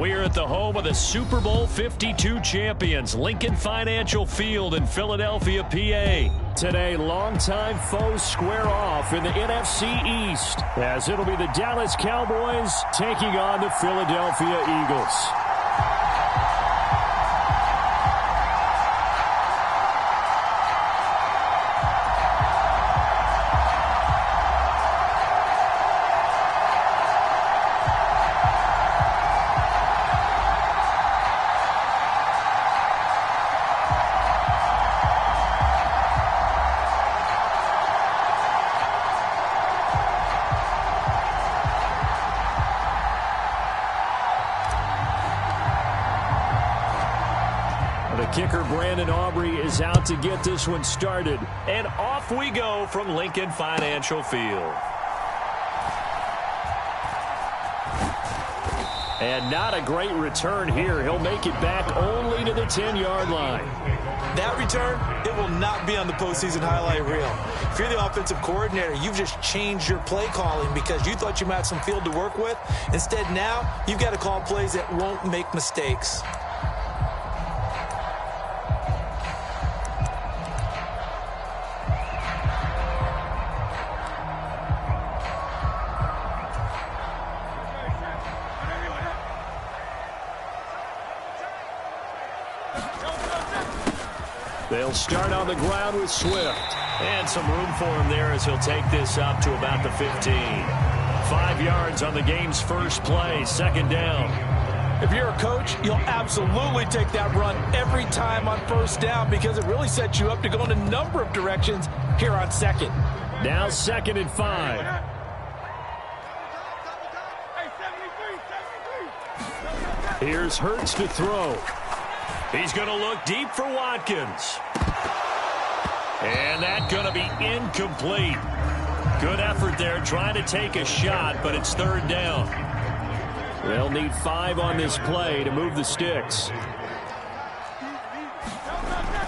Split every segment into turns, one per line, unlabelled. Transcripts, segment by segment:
We're at the home of the Super Bowl 52 champions, Lincoln Financial Field in Philadelphia, PA. Today, longtime foes square off in the NFC East, as it'll be the Dallas Cowboys taking on the Philadelphia Eagles. Kicker Brandon Aubrey is out to get this one started. And off we go from Lincoln Financial Field. And not a great return here. He'll make it back only to the 10-yard line.
That return, it will not be on the postseason highlight reel. If you're the offensive coordinator, you've just changed your play calling because you thought you might have some field to work with. Instead, now you've got to call plays that won't make mistakes.
They'll start on the ground with Swift. And some room for him there as he'll take this up to about the 15. 5 yards on the game's first play, second down.
If you're a coach, you'll absolutely take that run every time on first down because it really sets you up to go in a number of directions here on second.
Now 2nd and 5. Here's Hurts to throw. He's going to look deep for Watkins. And that's going to be incomplete. Good effort there trying to take a shot, but it's third down. They'll need 5 on this play to move the sticks.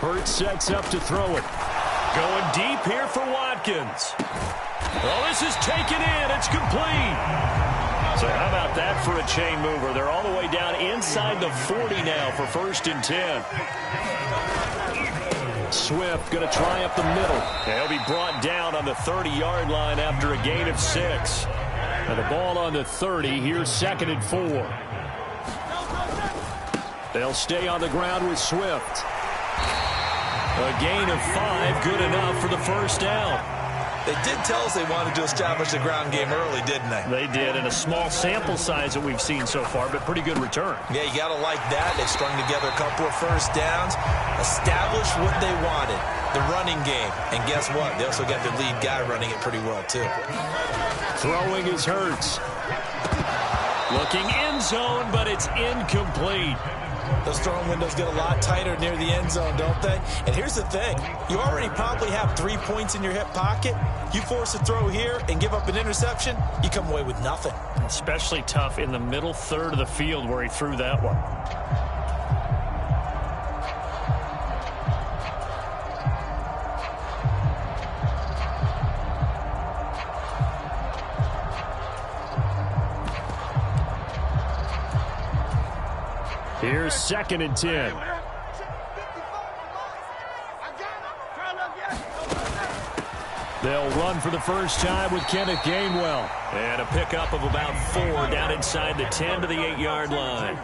Hurts sets up to throw it. Going deep here for Watkins. Well, this is taken in. It's complete. So how about that for a chain mover? They're all the way down inside the 40 now for 1st and 10. Swift going to try up the middle. He'll be brought down on the 30-yard line after a gain of 6. And the ball on the 30. Here's 2nd and 4. They'll stay on the ground with Swift. A gain of 5, good enough for the first down.
They did tell us they wanted to establish the ground game early, didn't they?
They did, and a small sample size that we've seen so far, but pretty good return.
Yeah, you got to like that. They strung together a couple of first downs, established what they wanted, the running game. And guess what? They also got the lead guy running it pretty well, too.
Throwing is Hurts. Looking end zone, but it's incomplete.
Those throwing windows get a lot tighter near the end zone, don't they? And here's the thing. You already probably have 3 points in your hip pocket. You force a throw here and give up an interception, you come away with nothing.
Especially tough in the middle third of the field where he threw that one. Here's 2nd and 10. They'll run for the first time with Kenneth Gainwell. And a pickup of about 4 down inside the 10 to the 8-yard line.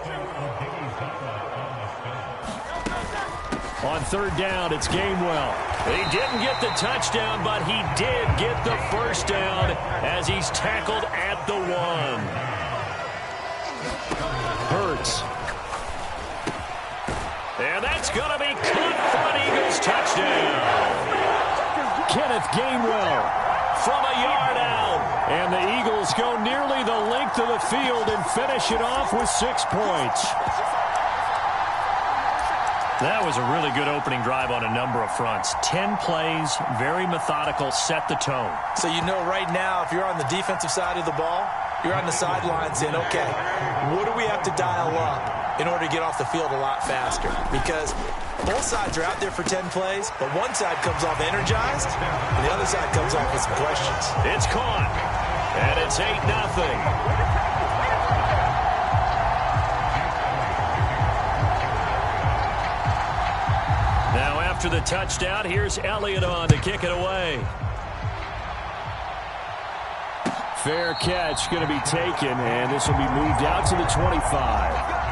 On 3rd down, it's Gainwell. He didn't get the touchdown, but he did get the first down as he's tackled at the 1. Hurts. And that's going to be caught for an Eagles touchdown. Kenneth Gainwell from a yard out. And the Eagles go nearly the length of the field and finish it off with 6 points. That was a really good opening drive on a number of fronts. 10 plays, very methodical, set the tone.
So you know right now, if you're on the defensive side of the ball, you're on the sideline saying, okay, what do we have to dial up in order to get off the field a lot faster? Because both sides are out there for 10 plays, but one side comes off energized, and the other side comes off with some questions.
It's caught, and it's 8-0. after the touchdown. Here's Elliott on to kick it away. Fair catch going to be taken, and this will be moved out to the 25.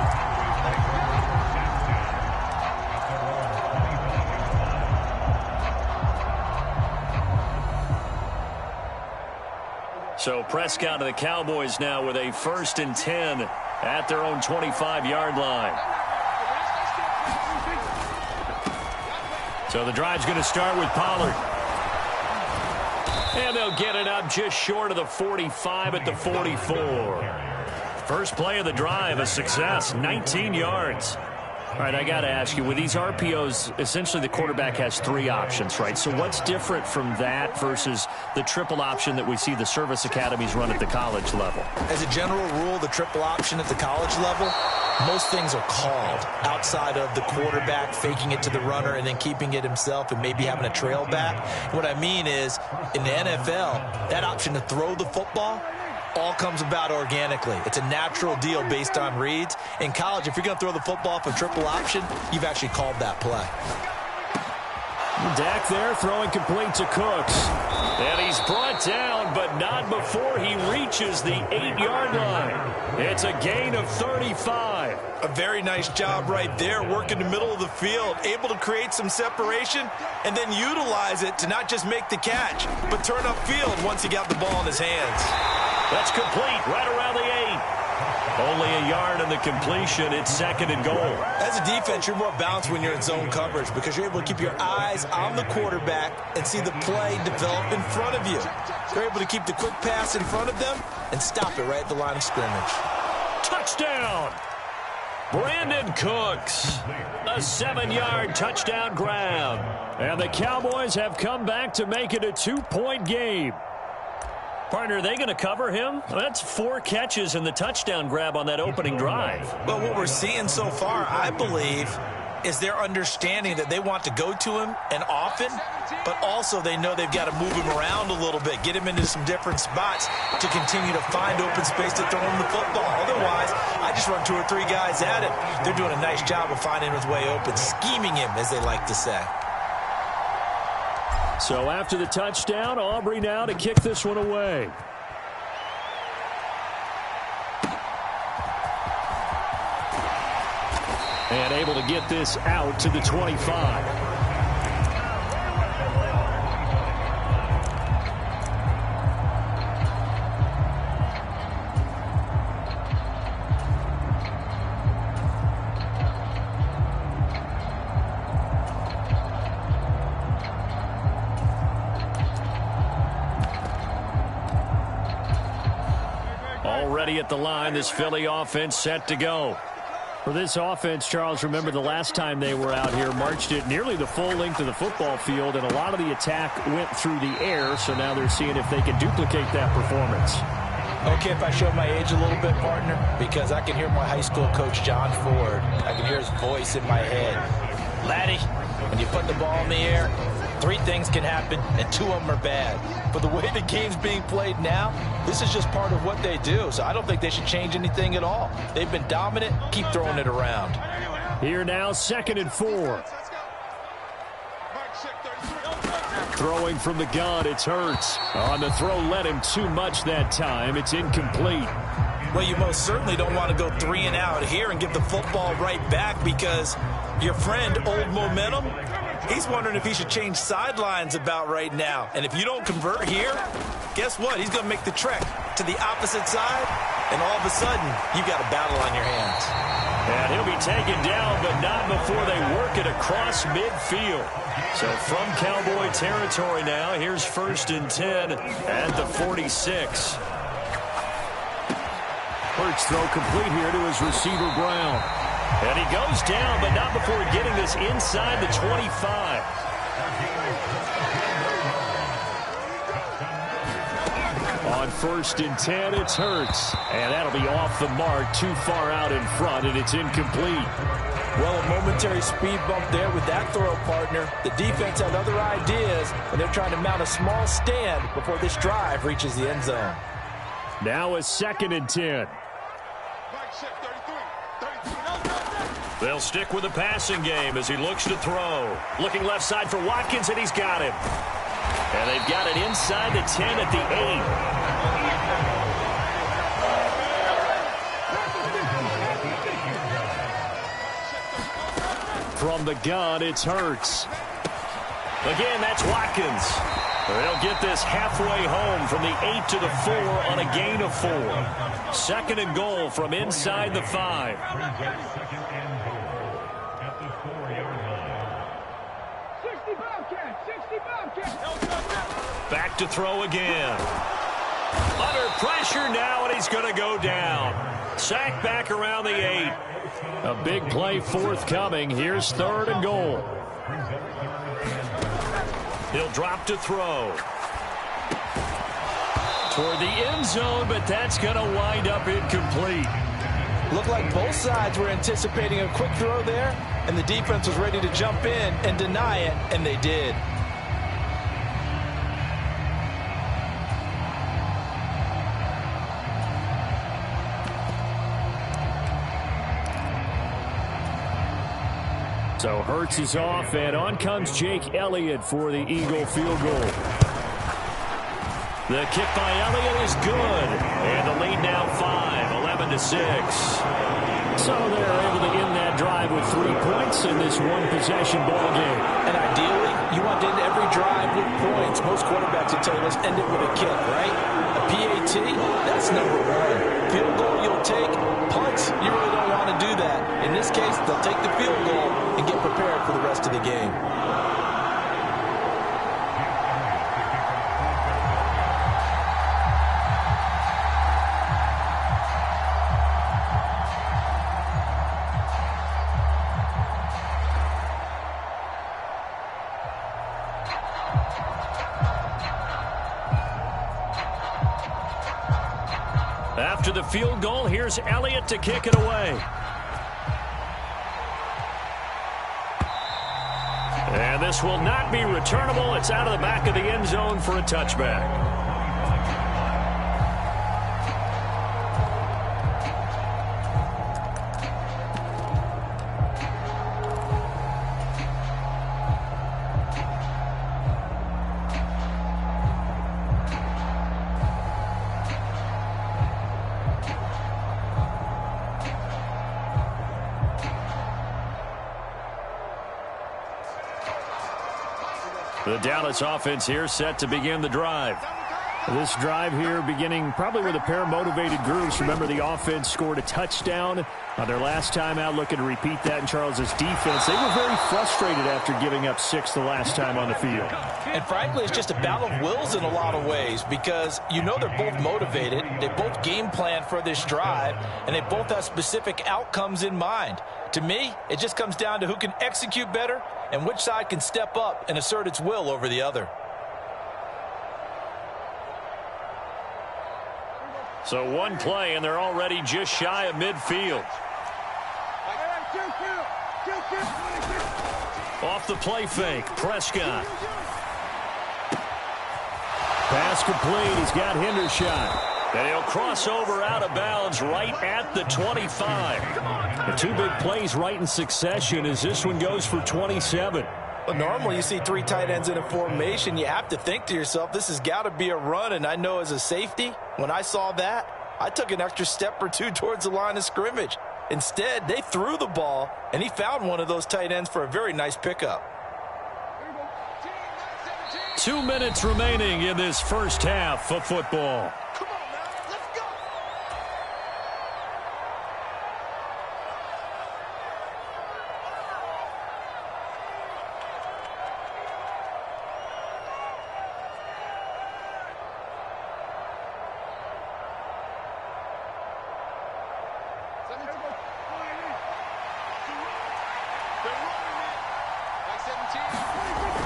So Prescott to the Cowboys now with a 1st and 10 at their own 25-yard line. So the drive's going to start with Pollard. And they'll get it up just short of the 45 at the 44. First play of the drive, a success, 19 yards. All right, I got to ask you, with these RPOs, essentially the quarterback has 3 options, right? So what's different from that versus the triple option that we see the service academies run at the college level?
As a general rule, the triple option at the college level, most things are called outside of the quarterback faking it to the runner and then keeping it himself and maybe having a trail back. What I mean is, in the NFL, that option to throw the football all comes about organically. It's a natural deal based on reads. In college, if you're going to throw the football for triple option, you've actually called that play.
Dak there throwing complete to Cooks. And he's brought down, but not before he reaches the 8-yard line. It's a gain of 35.
A very nice job right there, working the middle of the field, able to create some separation, and then utilize it to not just make the catch, but turn upfield once he got the ball in his hands.
That's complete right around the 8. Only a yard in the completion. It's 2nd and goal.
As a defense, you're more balanced when you're in zone coverage because you're able to keep your eyes on the quarterback and see the play develop in front of you. You're able to keep the quick pass in front of them and stop it right at the line of scrimmage.
Touchdown! Brandon Cooks. A 7-yard touchdown grab. And the Cowboys have come back to make it a 2-point game. Partner, are they going to cover him? That's 4 catches and the touchdown grab on that opening drive.
Well, what we're seeing so far, I believe, is their understanding that they want to go to him and often, but also they know they've got to move him around a little bit, get him into some different spots to continue to find open space to throw him the football. Otherwise, I just run 2 or 3 guys at him. They're doing a nice job of finding his way open, scheming him, as they like to say.
So after the touchdown, Aubrey now to kick this one away. And able to get this out to the 25. Already at the line, this Philly offense set to go. For this offense, Charles, remember the last time they were out here, marched it nearly the full length of the football field, and a lot of the attack went through the air, so now they're seeing if they can duplicate that performance.
Okay, if I show my age a little bit, partner, because I can hear my high school coach, John Ford. I can hear his voice in my head. Laddie, when you put the ball in the air, 3 things can happen, and 2 of them are bad. But the way the game's being played now, this is just part of what they do. So I don't think they should change anything at all. They've been dominant. Keep throwing it around.
Here now, 2nd and 4. Throwing from the gun, it's Hurts. On the throw, led him too much that time. It's incomplete.
Well, you most certainly don't want to go 3 and out here and give the football right back because your friend, Old Momentum, he's wondering if he should change sidelines about right now. And if you don't convert here, guess what? He's going to make the trek to the opposite side, and all of a sudden, you've got a battle on your hands.
And he'll be taken down, but not before they work it across midfield. So from Cowboy territory now, here's 1st and 10 at the 46. Hurts throw complete here to his receiver, Brown. And he goes down, but not before getting this inside the 25. On 1st and 10, it's Hurts. And that'll be off the mark, too far out in front, and it's incomplete.
Well, a momentary speed bump there with that throw, partner. The defense had other ideas, and they're trying to mount a small stand before this drive reaches the end zone.
Now a 2nd and 10. They'll stick with the passing game as he looks to throw. Looking left side for Watkins, and he's got him. And they've got it inside the 10 at the 8. From the gun, it's Hurts. Again, that's Watkins. They'll get this halfway home from the 8 to the 4 on a gain of 4. 2nd and goal from inside the 5. Back to throw again. Under pressure now, and he's going to go down. Sacked back around the 8. A big play forthcoming. Here's 3rd and goal. He'll drop to throw. Toward the end zone, but that's going to wind up incomplete.
Looked like both sides were anticipating a quick throw there, and the defense was ready to jump in and deny it, and they did.
So Hurts is off, and on comes Jake Elliott for the Eagle field goal. The kick by Elliott is good, and the lead now 11-6. So they're able to end that drive with 3 points in this one-possession ball game.
And ideally, you want to end every drive with points. Most quarterbacks will tell you, let's end it with a kick, right? A PAT, that's number 1. Field goal you'll take. Punts, you really don't want to do that. In this case, they'll take the field goal and get prepared for the rest of the game.
After the field goal, here's Elliott to kick it away. And this will not be returnable. It's out of the back of the end zone for a touchback. The Dallas offense here set to begin the drive. This drive here beginning probably with a pair of motivated groups. Remember, the offense scored a touchdown on their last time out, looking to repeat that in Charles's defense. They were very frustrated after giving up 6 the last time on the field.
And frankly, it's just a battle of wills in a lot of ways, because you know they're both motivated. They both game plan for this drive, and they both have specific outcomes in mind. To me, it just comes down to who can execute better and which side can step up and assert its will over the other.
So one play, and they're already just shy of midfield. Off the play fake, Prescott. Pass complete. He's got Hendershot. And he'll cross over out of bounds right at the 25. The 2 big plays right in succession as this one goes for 27.
Well, normally you see 3 tight ends in a formation. You have to think to yourself, this has got to be a run. And I know as a safety, when I saw that, I took an extra step or 2 towards the line of scrimmage. Instead, they threw the ball, and he found one of those tight ends for a very nice pickup.
2 minutes remaining in this first half of football.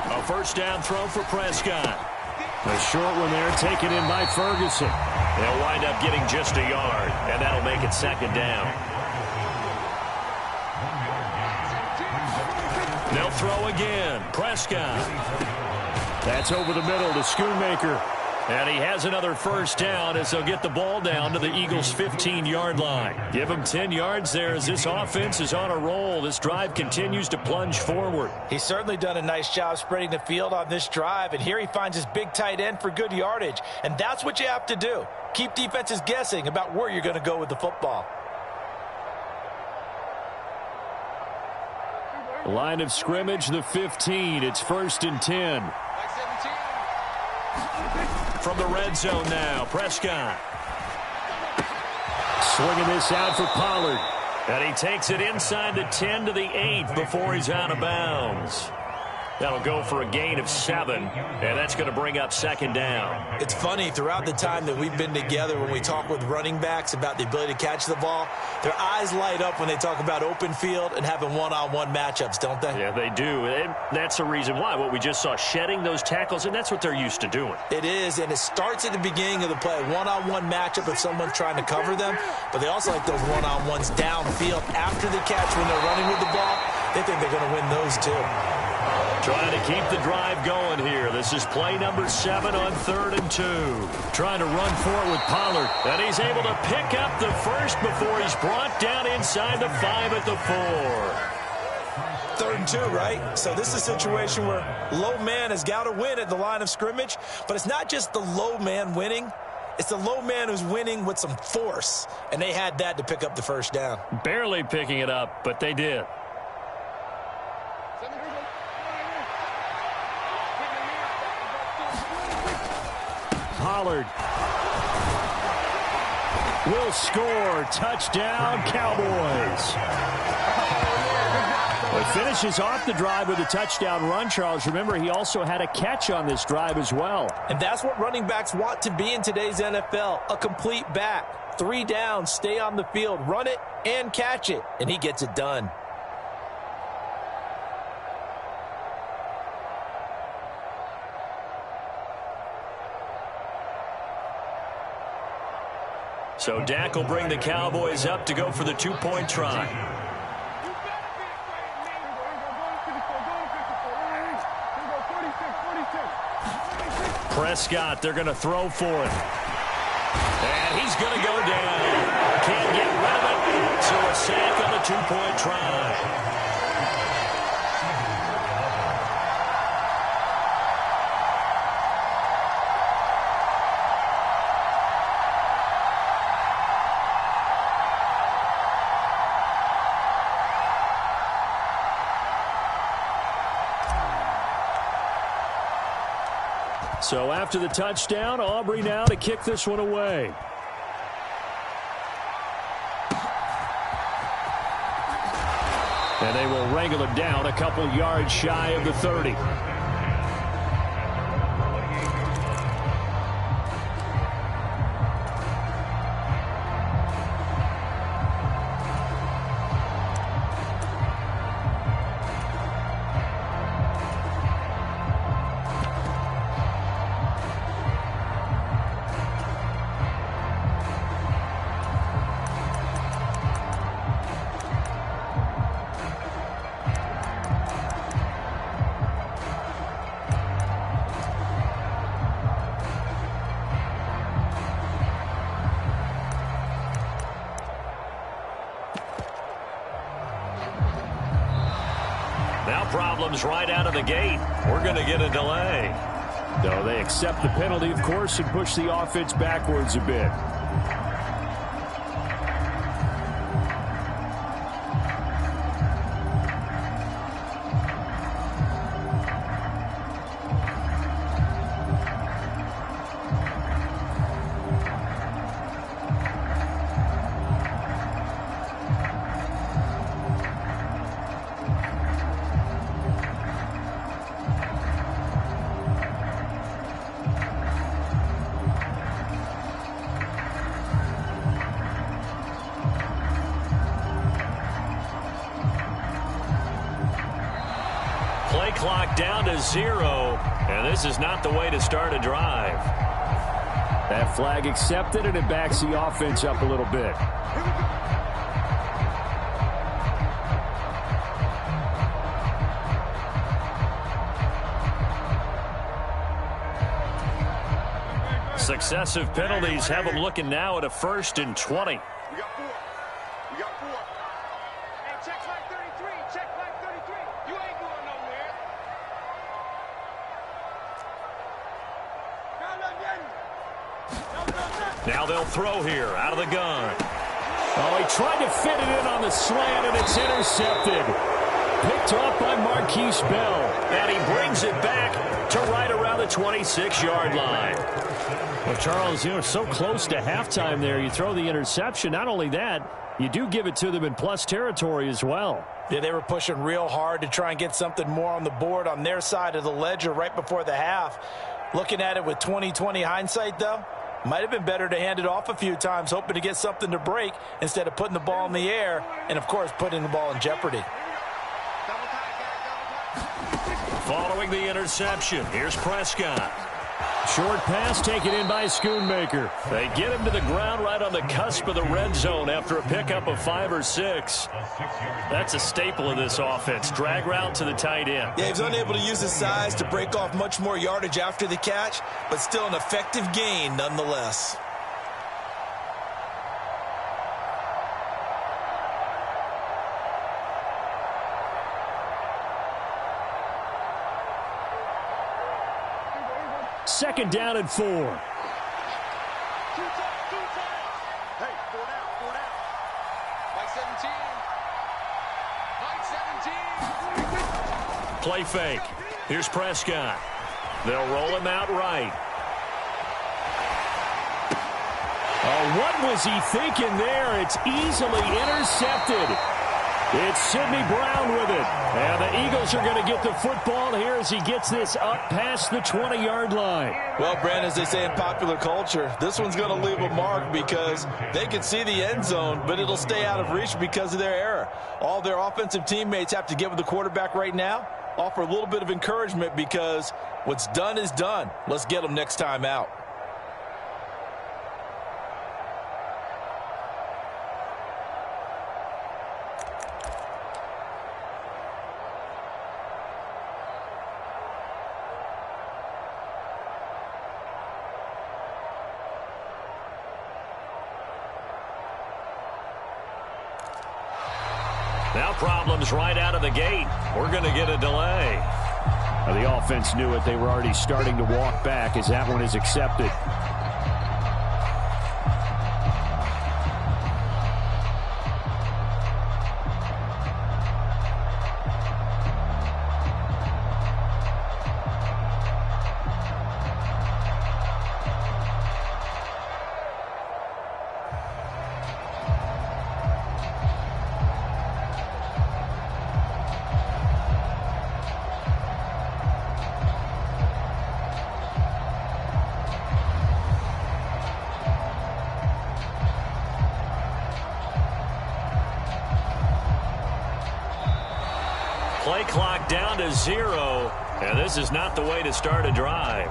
A first down throw for Prescott. A short one there, taken in by Ferguson. They'll wind up getting just a yard, and that'll make it 2nd down. They'll throw again. Prescott. That's over the middle to Schoonmaker. And he has another first down as they'll get the ball down to the Eagles' 15-yard line. Give him 10 yards there as this offense is on a roll. This drive continues to plunge forward.
He's certainly done a nice job spreading the field on this drive, and here he finds his big tight end for good yardage. And that's what you have to do. Keep defenses guessing about where you're going to go with the football.
Line of scrimmage, the 15. It's 1st and 10. From the red zone now, Prescott. Swinging this out for Pollard. And he takes it inside the 10 to the 8 before he's out of bounds. That'll go for a gain of 7, and that's going to bring up 2nd down.
It's funny, throughout the time that we've been together, when we talk with running backs about the ability to catch the ball, their eyes light up when they talk about open field and having one-on-one matchups, don't they?
Yeah, they do. And that's the reason why. What we just saw, shedding those tackles, and that's what they're used to doing.
It is, and it starts at the beginning of the play. One-on-one matchup if someone's trying to cover them, but they also like those one-on-ones downfield after the catch when they're running with the ball. They think they're going to win those too.
Trying to keep the drive going here. This is play number 7 on 3rd and 2. Trying to run for it with Pollard. And he's able to pick up the first before he's brought down inside the 5 at the 4.
3rd and 2, right? So this is a situation where low man has got to win at the line of scrimmage. But it's not just the low man winning. It's the low man who's winning with some force. And they had that to pick up the first down.
Barely picking it up, but they did. Pollard will score. Touchdown, Cowboys. Well, he finishes off the drive with a touchdown run, Charles. Remember, he also had a catch on this drive as well.
And that's what running backs want to be in today's NFL, a complete back. 3 downs, stay on the field, run it, and catch it. And he gets it done.
So Dak will bring the Cowboys up to go for the 2-point try. Prescott, they're going to throw for it. And he's going to go down. Can't get rid of it. So a sack on the 2-point try. So after the touchdown, Aubrey now to kick this one away. And they will wrangle him down a couple yards shy of the 30. Problems right out of the gate. We're going to get a delay. Though they accept the penalty, of course, and push the offense backwards a bit. Play clock down to 0, and this is not the way to start a drive. That flag accepted, and it backs the offense up a little bit. Successive penalties have them looking now at a 1st and 20.
We got 4. We got 4. Hey, check flag 33. Check flag 33. You ain't going nowhere.
Now they'll throw here out of the gun. Oh, he tried to fit it in on the slant, and it's intercepted. Picked off by Marquise Bell. And he brings it back to right around the 26-yard line. Well, Charles, so close to halftime there. You throw the interception. Not only that, you do give it to them in plus territory as well.
Yeah, they were pushing real hard to try and get something more on the board on their side of the ledger right before the half. Looking at it with 20/20 hindsight, though, might have been better to hand it off a few times, hoping to get something to break instead of putting the ball in the air and, of course, putting the ball in jeopardy.
Following the interception, here's Prescott. Short pass taken in by Schoonmaker. They get him to the ground right on the cusp of the red zone after a pickup of 5 or 6. That's a staple of this offense. Drag route to the tight end.
Yeah, he was unable to use his size to break off much more yardage after the catch, but still an effective gain nonetheless.
Second down and 4.
Two times. Hey, 4 down, 4 down. By 17. By 17.
Play fake. Here's Prescott. They'll roll him out right. Oh, what was he thinking there? It's easily intercepted. It's Sidney Brown with it. And the Eagles are going to get the football here as he gets this up past the 20-yard line.
Well, Brandon, as they say in popular culture, this one's going to leave a mark because they can see the end zone, but it'll stay out of reach because of their error. All their offensive teammates have to get with the quarterback right now, offer a little bit of encouragement because what's done is done. Let's get them next time out.
Now problems right out of the gate. We're going to get a delay. The offense knew it. They were already starting to walk back as that one is accepted. Play clock down to 0, and this is not the way to start a drive.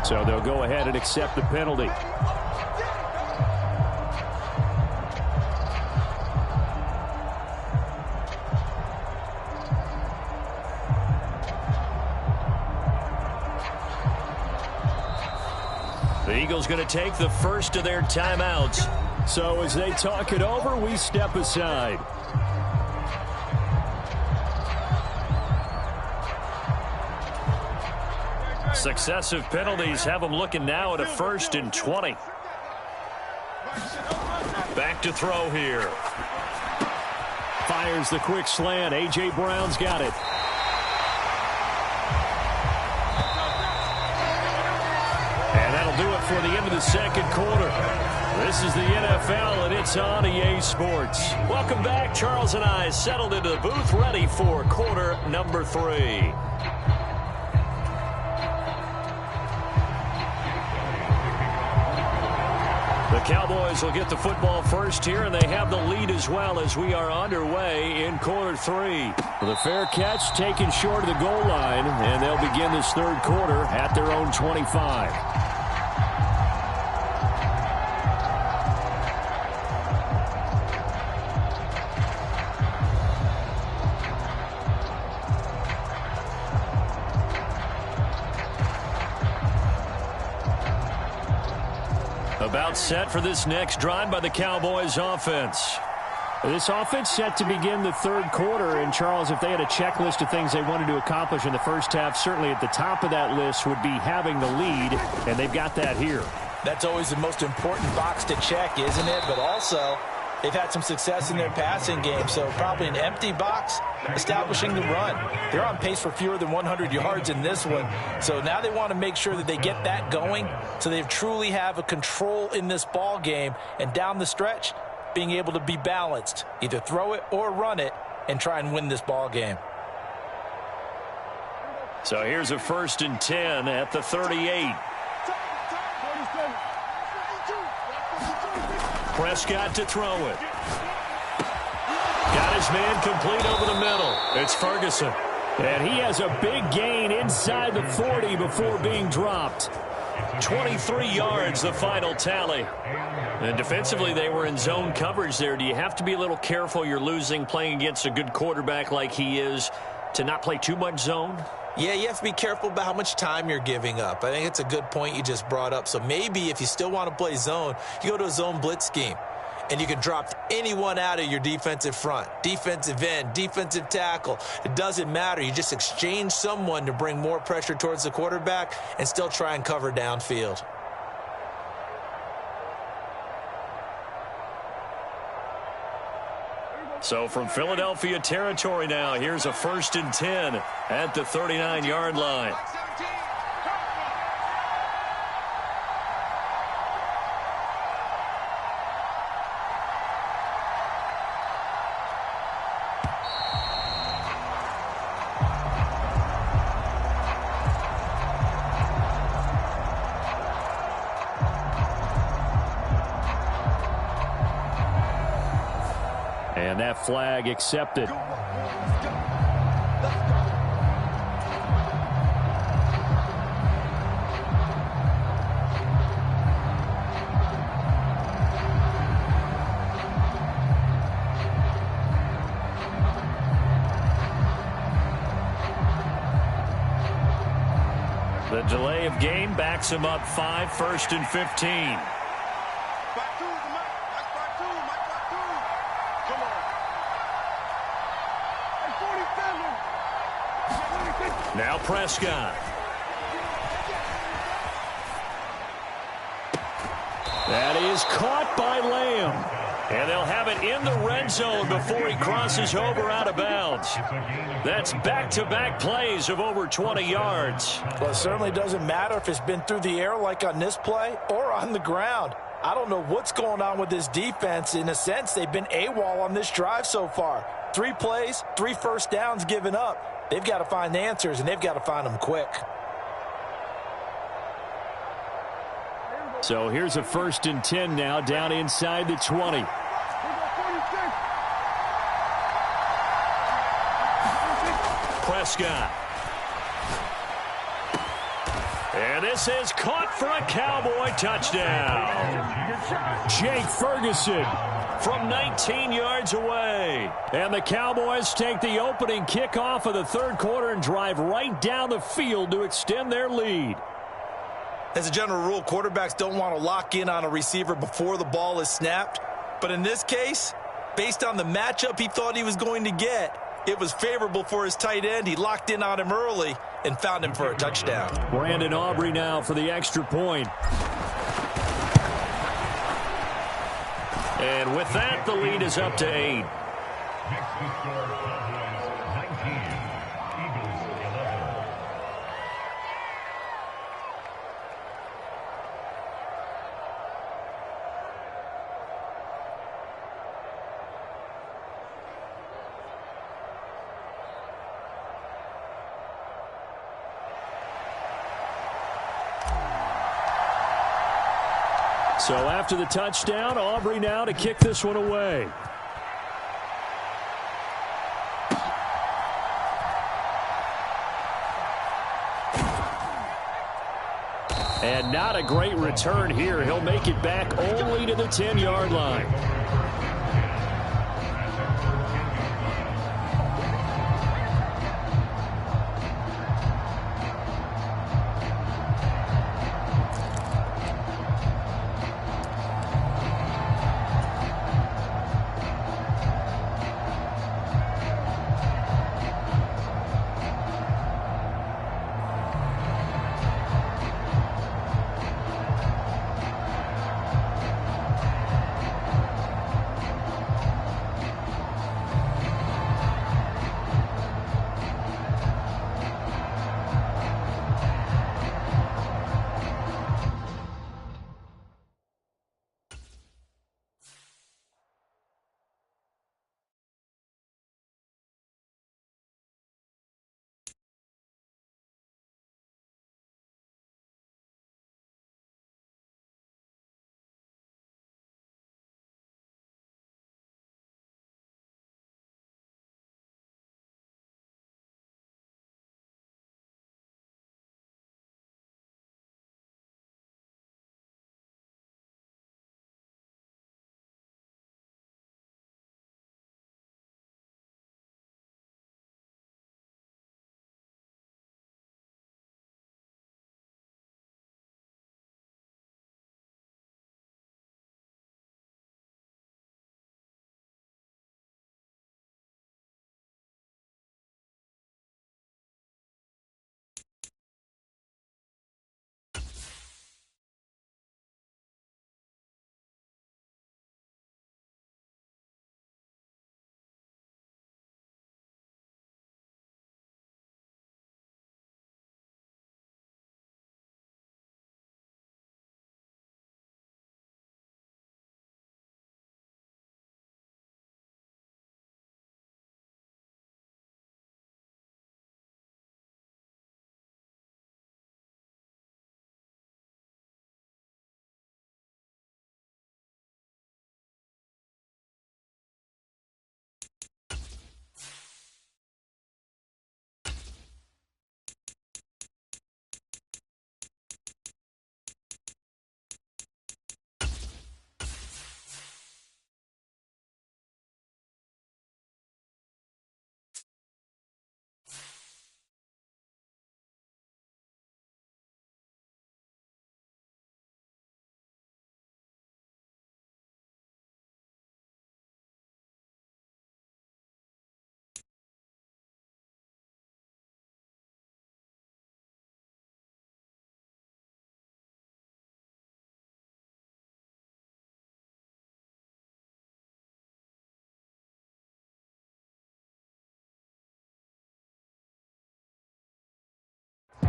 So they'll go ahead and accept the penalty. The Eagles going to take the first of their timeouts. So as they talk it over, we step aside. Successive penalties have them looking now at a 1st and 20. Back to throw here. Fires the quick slant. A.J. Brown's got it. And that'll do it for the end of the second quarter. This is the NFL, and it's on EA Sports. Welcome back. Charles and I settled into the booth, ready for quarter number 3. The Cowboys will get the football first here, and they have the lead as well as we are underway in quarter 3. The fair catch taken short of the goal line, and they'll begin this third quarter at their own 25. About set for this next drive by the Cowboys offense.
This offense set to begin the third quarter. And, Charles, if they had a checklist of things they wanted to accomplish in the first half, certainly at the top of that list would be having the lead, and they've got that here.
That's always the most important box to check, isn't it? But also, they've had some success in their passing game, so probably an empty box establishing the run. They're on pace for fewer than 100 yards in this one, so now they want to make sure that they get that going so they truly have a control in this ball game, and down the stretch, being able to be balanced, either throw it or run it, and try and win this ball game.
So here's a 1st and 10 at the 38. Prescott to throw it. Got his man complete over the middle. It's Ferguson.
And he has a big gain inside the 40 before being dropped.
23 yards, the final tally. And defensively, they were in zone coverage there. Do you have to be a little careful? You're losing playing against a good quarterback like he is to not play too much zone?
Yeah, you have to be careful about how much time you're giving up. I think it's a good point you just brought up. So maybe if you still want to play zone, you go to a zone blitz scheme. And you can drop anyone out of your defensive front, defensive end, defensive tackle. It doesn't matter. You just exchange someone to bring more pressure towards the quarterback and still try and cover downfield.
So from Philadelphia territory now, here's a 1st and 10 at the 39-yard line.
And that flag accepted.
The delay of game backs him up 5, 1st and 15. Now Prescott.
That is caught by Lamb.
And they'll have it in the red zone before he crosses over out of bounds. That's back-to-back plays of over 20 yards.
Well, it certainly doesn't matter if it's been through the air like on this play or on the ground. I don't know what's going on with this defense. In a sense, they've been AWOL on this drive so far. 3 plays, 3 first downs given up. They've got to find answers, and they've got to find them quick.
So here's a 1st and 10 now, down inside the 20.
Prescott. And this is caught for a Cowboy touchdown.
Jake Ferguson
from 19 yards away.
And the Cowboys take the opening kickoff of the third quarter and drive right down the field to extend their lead.
As a general rule, quarterbacks don't want to lock in on a receiver before the ball is snapped. But in this case, based on the matchup he thought he was going to get, it was favorable for his tight end. He locked in on him early and found him for a touchdown.
Brandon Aubrey now for the extra point.
And with that, the lead is up to 8.
So after the touchdown, Aubrey now to kick this one away. And not a great return here. He'll make it back only to the 10-yard line.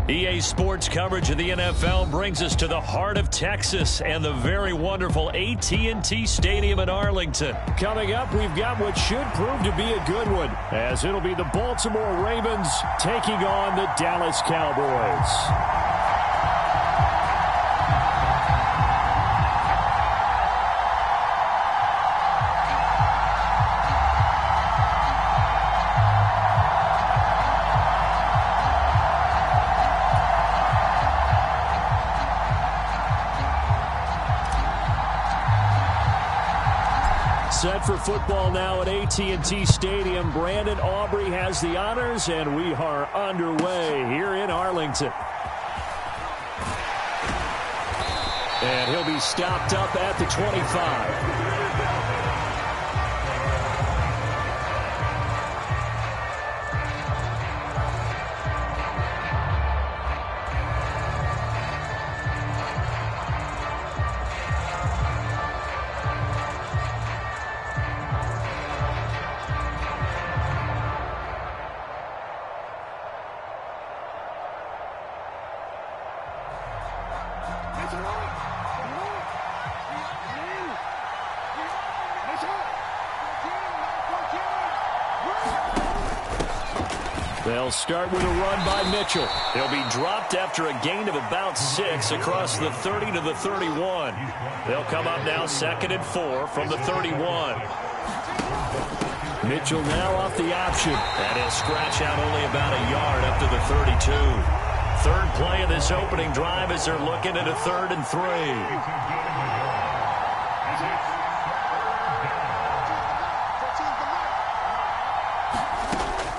EA Sports coverage of the NFL brings us to the heart of Texas and the very wonderful AT&T Stadium in Arlington.
Coming up, we've got what should prove to be a good one, as it'll be the Baltimore Ravens taking on the Dallas Cowboys. Set for football now at AT&T Stadium. Brandon Aubrey has the honors, and we are underway here in Arlington. And he'll be stopped up at the 25. They'll start with a run by Mitchell.
He'll be dropped after a gain of about 6 across the 30 to the 31. They'll come up now 2nd and 4 from the 31.
Mitchell now off the option.
And he'll scratch out only about a yard up to the 32. Third play of this opening drive as they're looking at a 3rd and 3.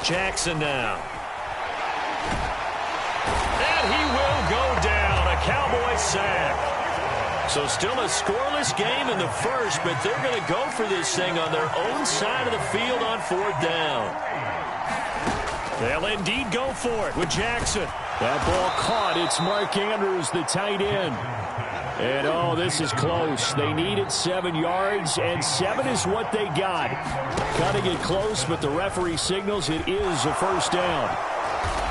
Jackson now. And he will go down. A Cowboy sack. So still a scoreless game in the first, but they're going to go for this thing on their own side of the field on 4th down. They'll indeed go for it with Jackson.
That ball caught. It's Mark Andrews, the tight end. And, oh, this is close. They needed 7 yards, and 7 is what they got. Cutting it close, but the referee signals it is a first down.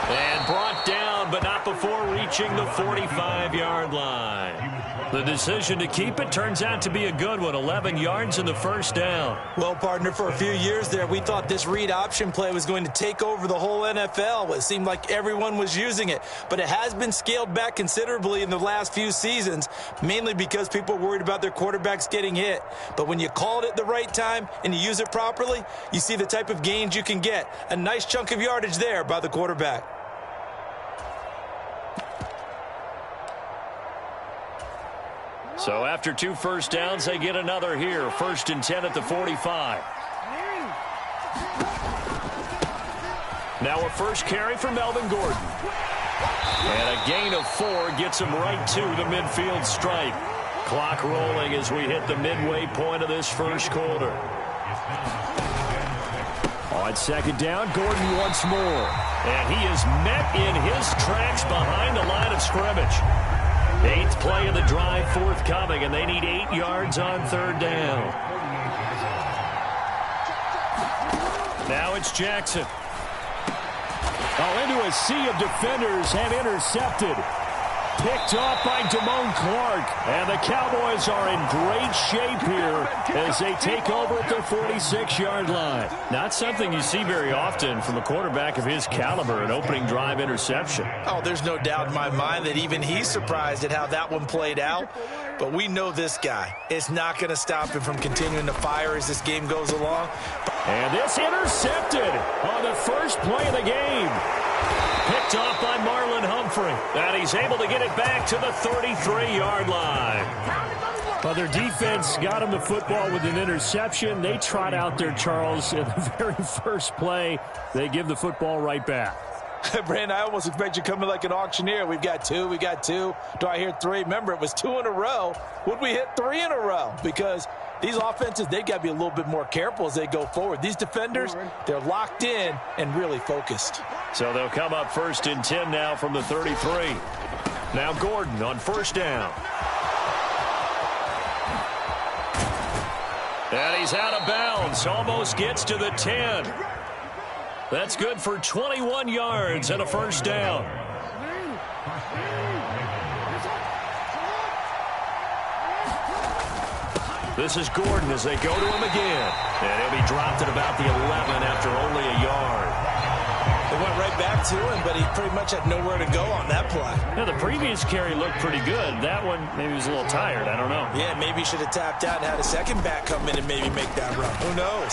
And brought down, but not before reaching the 45-yard line. The decision to keep it turns out to be a good one. 11 yards in the first down.
Well, partner, for a few years there, we thought this read option play was going to take over the whole NFL. It seemed like everyone was using it. But it has been scaled back considerably in the last few seasons, mainly because people are worried about their quarterbacks getting hit. But when you call it at the right time and you use it properly, you see the type of gains you can get. A nice chunk of yardage there by the quarterback.
So after 2 first downs, they get another here. 1st and 10 at the 45. Now a first carry for Melvin Gordon. And a gain of 4 gets him right to the midfield stripe. Clock rolling as we hit the midway point of this first quarter.
On 2nd down, Gordon once more.
And he is met in his tracks behind the line of scrimmage. 8th play of the drive forthcoming, and they need 8 yards on 3rd down. Now it's Jackson.
Oh, into a sea of defenders and intercepted. Picked off by Damone Clark. And the Cowboys are in great shape here as they take over at their 46-yard line.
Not something you see very often from a quarterback of his caliber, an opening drive interception.
Oh, there's no doubt in my mind that even he's surprised at how that one played out. But we know this guy. It's not going to stop him from continuing to fire as this game goes along.
And this intercepted on the first play of the game.
Picked off by Marlon Humphrey. And he's able to get it back to the 33-yard line.
Well, their defense got him the football with an interception. They trot out there, Charles, in the very first play. They give the football right back.
Brandon, I almost expect you coming like an auctioneer. We've got 2, we got 2. Do I hear 3? Remember, it was 2 in a row. Would we hit 3 in a row? Because these offenses, they got to be a little bit more careful as they go forward. These defenders, they're locked in and really focused.
So they'll come up 1st and 10 now from the 33. Now Gordon on 1st down. And he's out of bounds. Almost gets to the 10. That's good for 21 yards and a first down. This is Gordon as they go to him again. And he'll be dropped at about the 11 after only a yard.
They went right back to him, but he pretty much had nowhere to go on that play.
Now, the previous carry looked pretty good. That one, maybe he was a little tired. I don't know.
Yeah, maybe he should have tapped out and had a second back come in and maybe make that run. Who knows?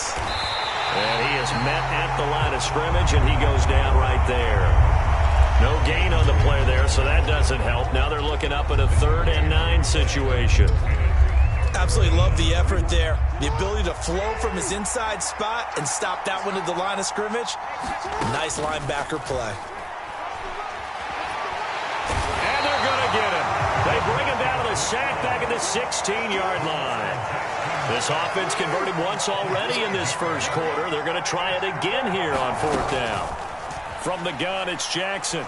And he is met at the line of scrimmage, and he goes down right there. No gain on the play there, so that doesn't help. Now they're looking up at a 3rd and 9 situation.
Absolutely love the effort there. The ability to flow from his inside spot and stop that one at the line of scrimmage. Nice linebacker play.
And they're going to get him. They bring him down to the sack back at the 16-yard line. This offense converted once already in this first quarter. They're going to try it again here on 4th down. From the gun, it's Jackson.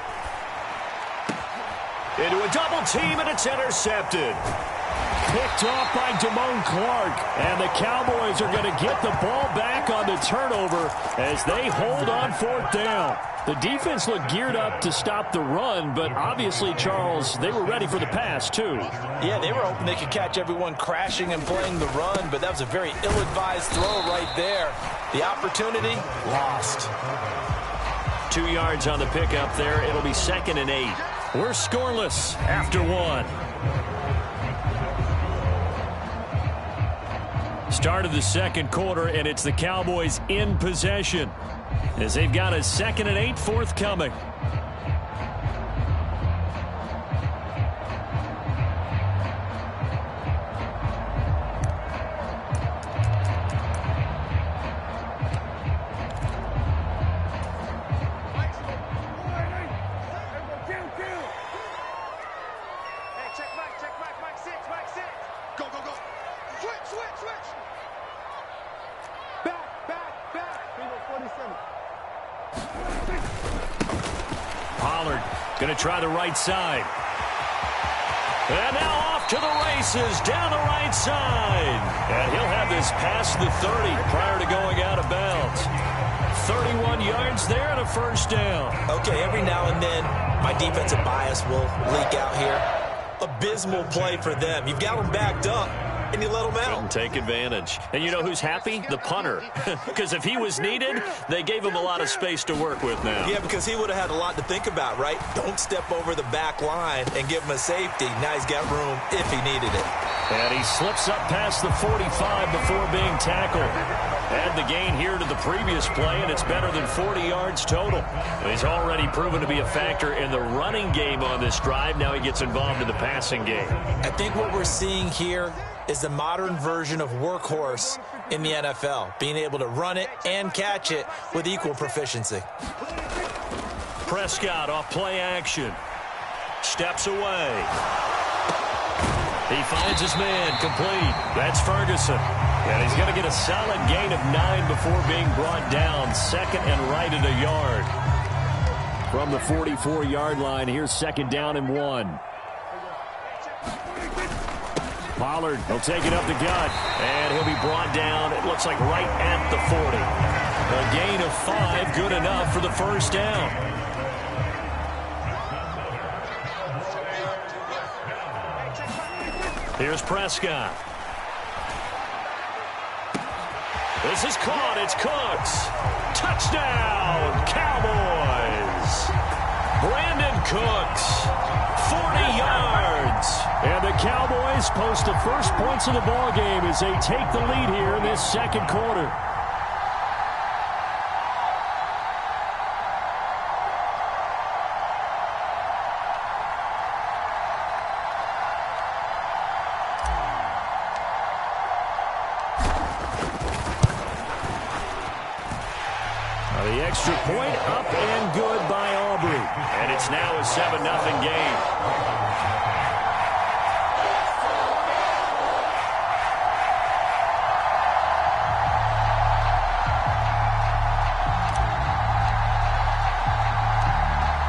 Into a double team, and it's intercepted.
Picked off by Damone Clark, and the Cowboys are going to get the ball back on the turnover as they hold on 4th down. The defense looked geared up to stop the run, but obviously, Charles, they were ready for the pass, too.
Yeah, they were hoping they could catch everyone crashing and playing the run, but that was a very ill-advised throw right there. The opportunity, lost.
2 yards on the pickup there. It'll be 2nd and 8.
We're scoreless after 1. Start of the second quarter, and it's the Cowboys in possession as they've got a 2nd and 8 forthcoming. Pollard going to try the right side. And now off to the races down the right side. And he'll have this past the 30 prior to going out of bounds. 31 yards there and a 1st down.
Okay, every now and then my defensive bias will leak out here. Abysmal play for them. You've got them backed up, and you let them out.
Couldn't take advantage. And you know who's happy? The punter. Because if he was needed, they gave him a lot of space to work with now.
Yeah, because he would have had a lot to think about, right? Don't step over the back line and give him a safety. Now he's got room if he needed it.
And he slips up past the 45 before being tackled. Add the gain here to the previous play, and it's better than 40 yards total.
He's already proven to be a factor in the running game on this drive. Now he gets involved in the passing game.
I think what we're seeing here is the modern version of workhorse in the NFL, being able to run it and catch it with equal proficiency.
Prescott off play action. Steps away. He finds his man complete. That's Ferguson. And he's going to get a solid gain of 9 before being brought down. 2nd and right at a yard.
From the 44-yard line, here's 2nd down and 1. Pollard, he'll take it up the gut.
And he'll be brought down, it looks like right at the 40. A gain of 5, good enough for the 1st down. Here's Prescott. This is caught. It's Cooks. Touchdown, Cowboys. Brandon Cooks, 40 yards.
And the Cowboys post the first points of the ball game as they take the lead here in this second quarter. The extra point up and good by Aubrey.
And it's now a 7-0 game.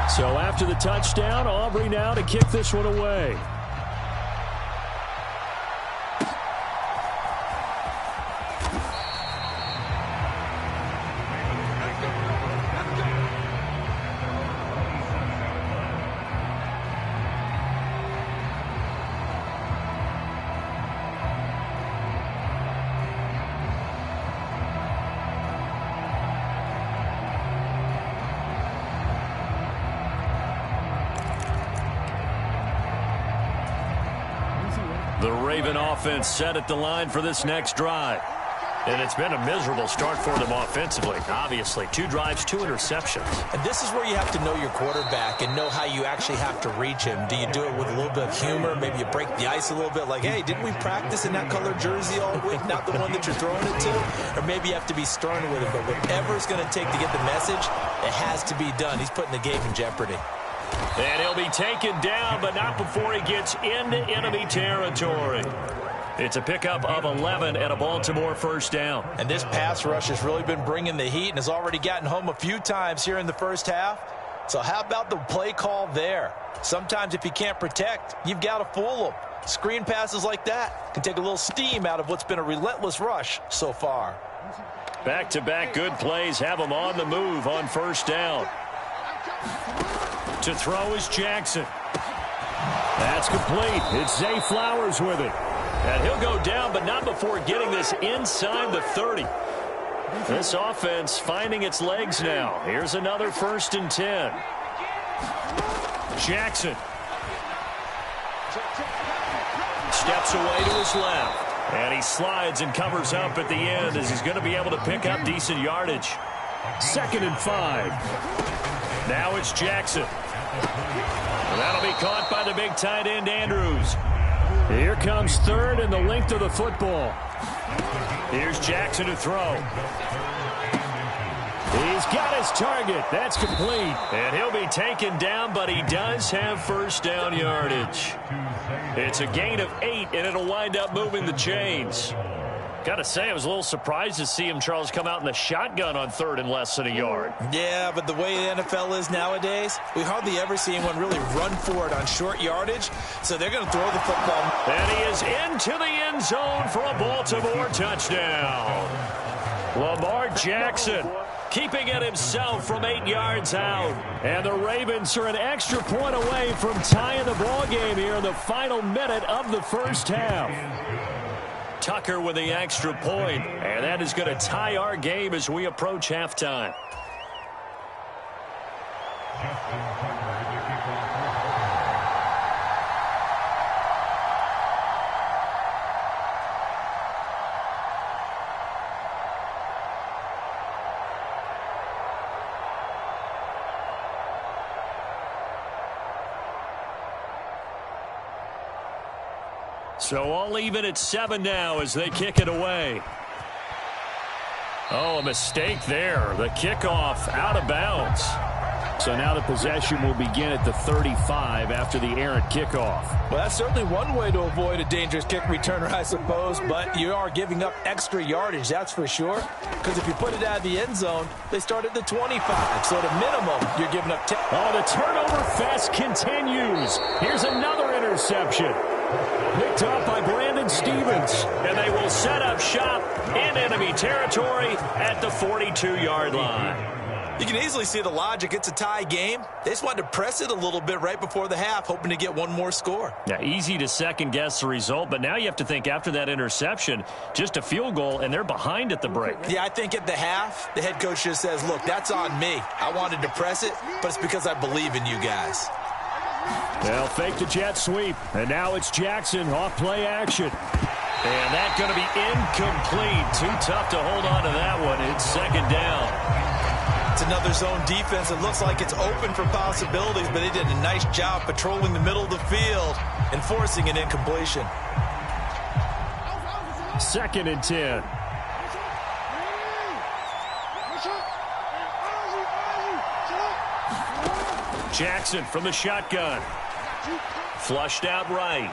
So after the touchdown, Aubrey now to kick this one away.
The Raven offense set at the line for this next drive. And it's been a miserable start for them offensively. Obviously, 2 drives, 2 interceptions.
And this is where you have to know your quarterback and know how you actually have to reach him. Do you do it with a little bit of humor? Maybe you break the ice a little bit like, hey, didn't we practice in that colored jersey all week, not the one that you're throwing it to? Or maybe you have to be stern with him. But whatever it's going to take to get the message, it has to be done. He's putting the game in jeopardy.
And he'll be taken down, but not before he gets into enemy territory. It's a pickup of 11 and a Baltimore first down.
And this pass rush has really been bringing the heat and has already gotten home a few times here in the first half. So how about the play call there? Sometimes if you can't protect, you've got to fool them. Screen passes like that can take a little steam out of what's been a relentless rush so far.
Back-to-back good plays have him on the move on first down. To throw is Jackson. That's complete. It's Zay Flowers with it. And he'll go down, but not before getting this inside the 30. This offense finding its legs now. Here's another 1st and 10. Jackson. Steps away to his left. And he slides and covers up at the end as he's going to be able to pick up decent yardage. 2nd and 5. Now it's Jackson. And that'll be caught by the big tight end, Andrews. Here comes 3rd and the length of the football. Here's Jackson to throw. He's got his target. That's complete. And he'll be taken down, but he does have first down yardage. It's a gain of 8, and it'll wind up moving the chains. Got to say, I was a little surprised to see him, Charles, come out in the shotgun on 3rd and less than a yard.
Yeah, but the way the NFL is nowadays, we hardly ever see anyone really run for it on short yardage, so they're going to throw the football.
And he is into the end zone for a Baltimore touchdown. Lamar Jackson keeping it himself from 8 yards out. And the Ravens are an extra point away from tying the ball game here in the final minute of the first half. Tucker with the extra point, and that is going to tie our game as we approach halftime. So all even at 7 now as they kick it away. Oh, a mistake there. The kickoff out of bounds. So now the possession will begin at the 35 after the errant kickoff.
Well, that's certainly one way to avoid a dangerous kick returner, I suppose, but you are giving up extra yardage, that's for sure. Because if you put it out of the end zone, they start at the 25. So at a minimum, you're giving up 10.
Oh, the turnover fest continues. Here's another interception. Picked up by Brandon Stevens.
And they will set up shop in enemy territory at the 42-yard line.
You can easily see the logic. It's a tie game. They just wanted to press it a little bit right before the half, hoping to get one more score.
Yeah, easy to second-guess the result, but now you have to think after that interception, just a field goal, and they're behind at the break.
Yeah, I think at the half, the head coach just says, look, that's on me. I wanted to press it, but it's because I believe in you guys.
They'll fake the jet sweep, and now it's Jackson off play action.
And that's going to be incomplete. Too tough to hold on to that one. It's 2nd down.
It's another zone defense. It looks like it's open for possibilities, but they did a nice job patrolling the middle of the field and forcing an incompletion.
2nd and 10.
Jackson from the shotgun. Flushed out right.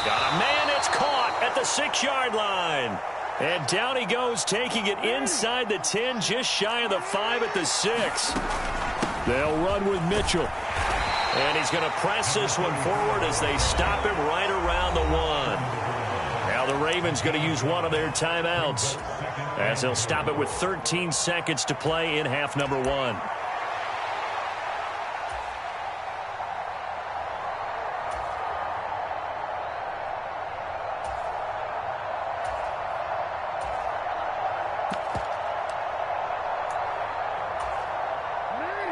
Got a man, it's caught at the 6-yard line. And down he goes, taking it inside the 10, just shy of the 5 at the 6.
They'll run with Mitchell.
And he's going to press this one forward as they stop him right around the 1. Now the Ravens going to use one of their timeouts as they'll stop it with 13 seconds to play in half number 1.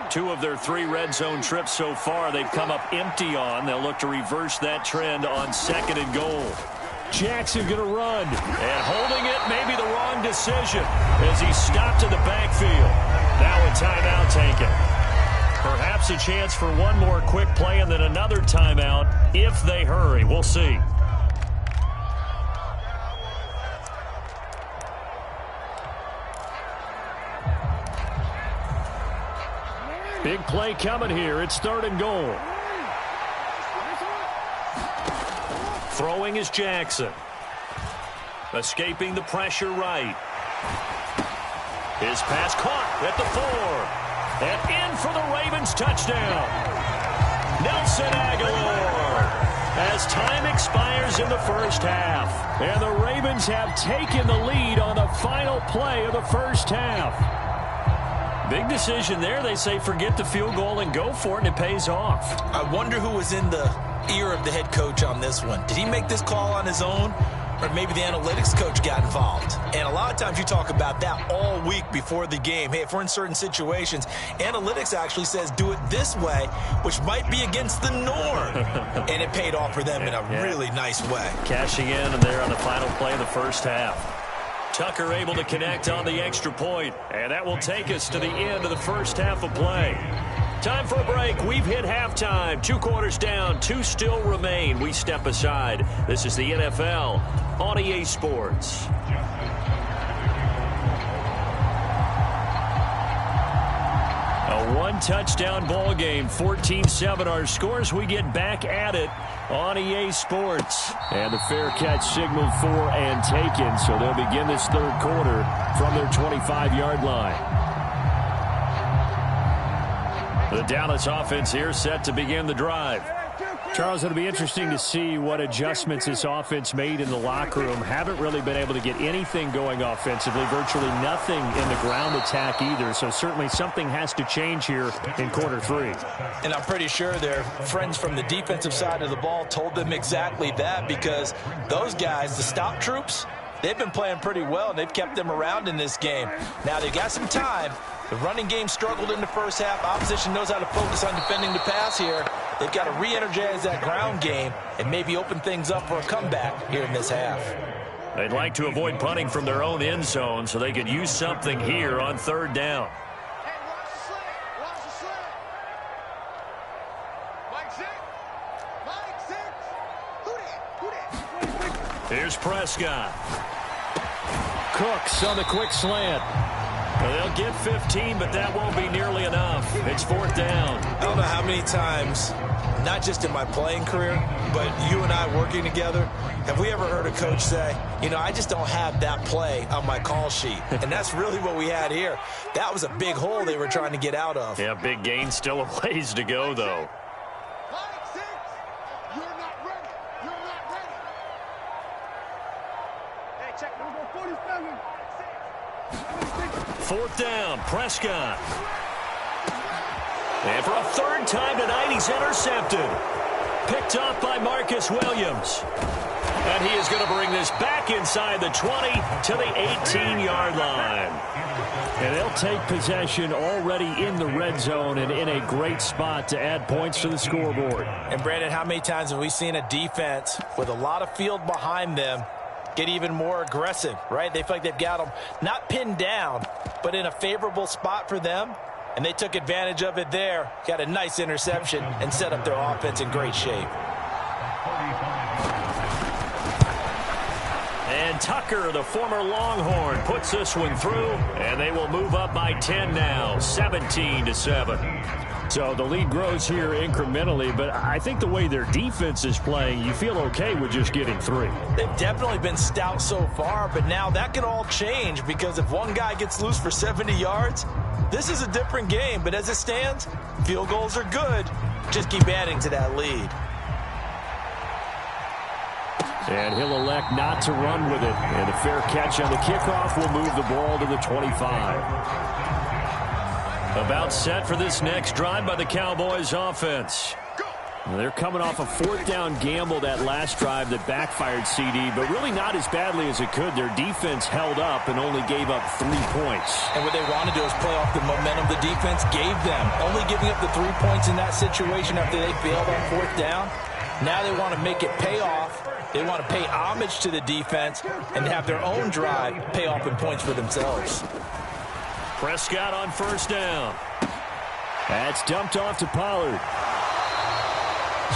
2 of their 3 red zone trips so far, they've come up empty on. They'll look to reverse that trend on 2nd and goal.
Jackson going to run.
And holding it may be the wrong decision as he stopped in the backfield. Now a timeout taken. Perhaps a chance for one more quick play and then another timeout if they hurry. We'll see.
Big play coming here. It's 3rd and goal.
Throwing is Jackson. Escaping the pressure right. His pass caught at the 4. And in for the Ravens touchdown. Nelson Aguilar. As time expires in the first half.
And the Ravens have taken the lead on the final play of the first half.
Big decision there. They say forget the field goal and go for it, and it pays off.
I wonder who was in the ear of the head coach on this one. Did he make this call on his own? Or maybe the analytics coach got involved. And a lot of times you talk about that all week before the game. Hey, if we're in certain situations, analytics actually says do it this way, which might be against the norm. And it paid off for them in a really nice way.
Cashing in and there on the final play of the first half. Tucker able to connect on the extra point. And that will take us to the end of the first half of play. Time for a break. We've hit halftime. 2 quarters down. 2 still remain. We step aside. This is the NFL on EA Sports. A 1-touchdown ball game. 14-7 our scores. We get back at it on EA Sports.
And the fair catch signaled for and taken. So they'll begin this 3rd quarter from their 25-yard line.
The Dallas offense here set to begin the drive.
Charles, it'll be interesting to see what adjustments this offense made in the locker room. Haven't really been able to get anything going offensively, virtually nothing in the ground attack either. So certainly something has to change here in quarter 3.
And I'm pretty sure their friends from the defensive side of the ball told them exactly that, because those guys, the stop troops, they've been playing pretty well, and they've kept them around in this game. Now, they've got some time. The running game struggled in the first half. Opposition knows how to focus on defending the pass here. They've got to re-energize that ground game and maybe open things up for a comeback here in this half.
They'd like to avoid punting from their own end zone so they could use something here on 3rd down.
Hey, watch the slant. Watch the slant. Mike six. Mike six. Who that?
Here's Prescott.
Cooks on the quick slant.
Well, they'll get 15, but that won't be nearly enough. It's 4th down.
I don't know how many times, not just in my playing career, but you and I working together, have we ever heard a coach say, you know, I just don't have that play on my call sheet. And that's really what we had here. That was a big hole they were trying to get out of.
Yeah, big gain, still a ways to go, though.
Mike six. You're not ready. You're not ready. Hey, check number 47.
4th down, Prescott. And for a 3rd time tonight, he's intercepted. Picked off by Marcus Williams. And he is going to bring this back inside the 20 to the 18-yard line.
And they'll take possession already in the red zone and in a great spot to add points to the scoreboard.
And, Brandon, how many times have we seen a defense with a lot of field behind them get even more aggressive, right? They feel like they've got them not pinned down, but in a favorable spot for them, and they took advantage of it there, got a nice interception, and set up their offense in great shape.
And Tucker, the former Longhorn, puts this one through, and they will move up by 10 now, 17-7.
So the lead grows here incrementally, but I think the way their defense is playing, you feel okay with just getting 3.
They've definitely been stout so far, but now that can all change, because if one guy gets loose for 70 yards, this is a different game. But as it stands, field goals are good. Just keep adding to that lead.
And he'll elect not to run with it. And the fair catch on the kickoff will move the ball to the 25.
About set for this next drive by the Cowboys offense.
They're coming off a fourth down gamble that last drive that backfired, CD, but really not as badly as it could. Their defense held up and only gave up 3 points.
And what they want to do is play off the momentum the defense gave them. Only giving up the 3 points in that situation after they failed on fourth down. Now they want to make it pay off. They want to pay homage to the defense and have their own drive pay off in points for themselves.
Prescott on first down.
That's dumped off to Pollard.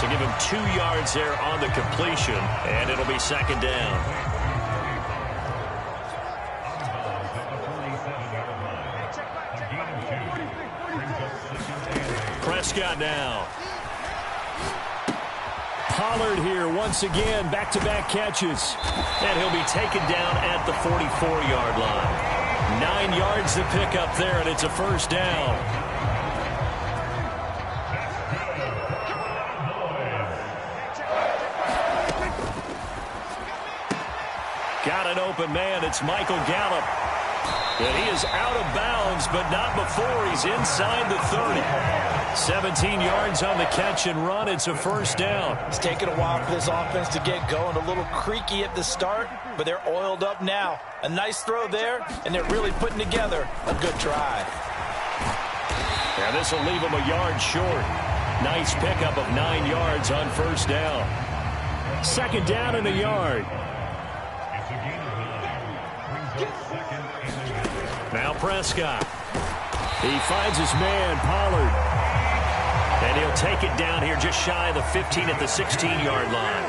So give him 2 yards there on the completion, and it'll be second down. Prescott now.
Pollard here once again, back-to-back catches.
And he'll be taken down at the 44-yard line. 9 yards to pick up there, and it's a first down. Got an open man. It's Michael Gallup. And he is out of bounds, but not before he's inside the 30. 17 yards on the catch and run. It's a first down.
It's taken a while for this offense to get going. A little creaky at the start, but they're oiled up now. A nice throw there, and they're really putting together a good drive.
And this will leave them a yard short. Nice pickup of 9 yards on first down.
Second down and a yard.
Now Prescott.
He finds his man, Pollard.
And he'll take it down here just shy of the 15 at the 16-yard line.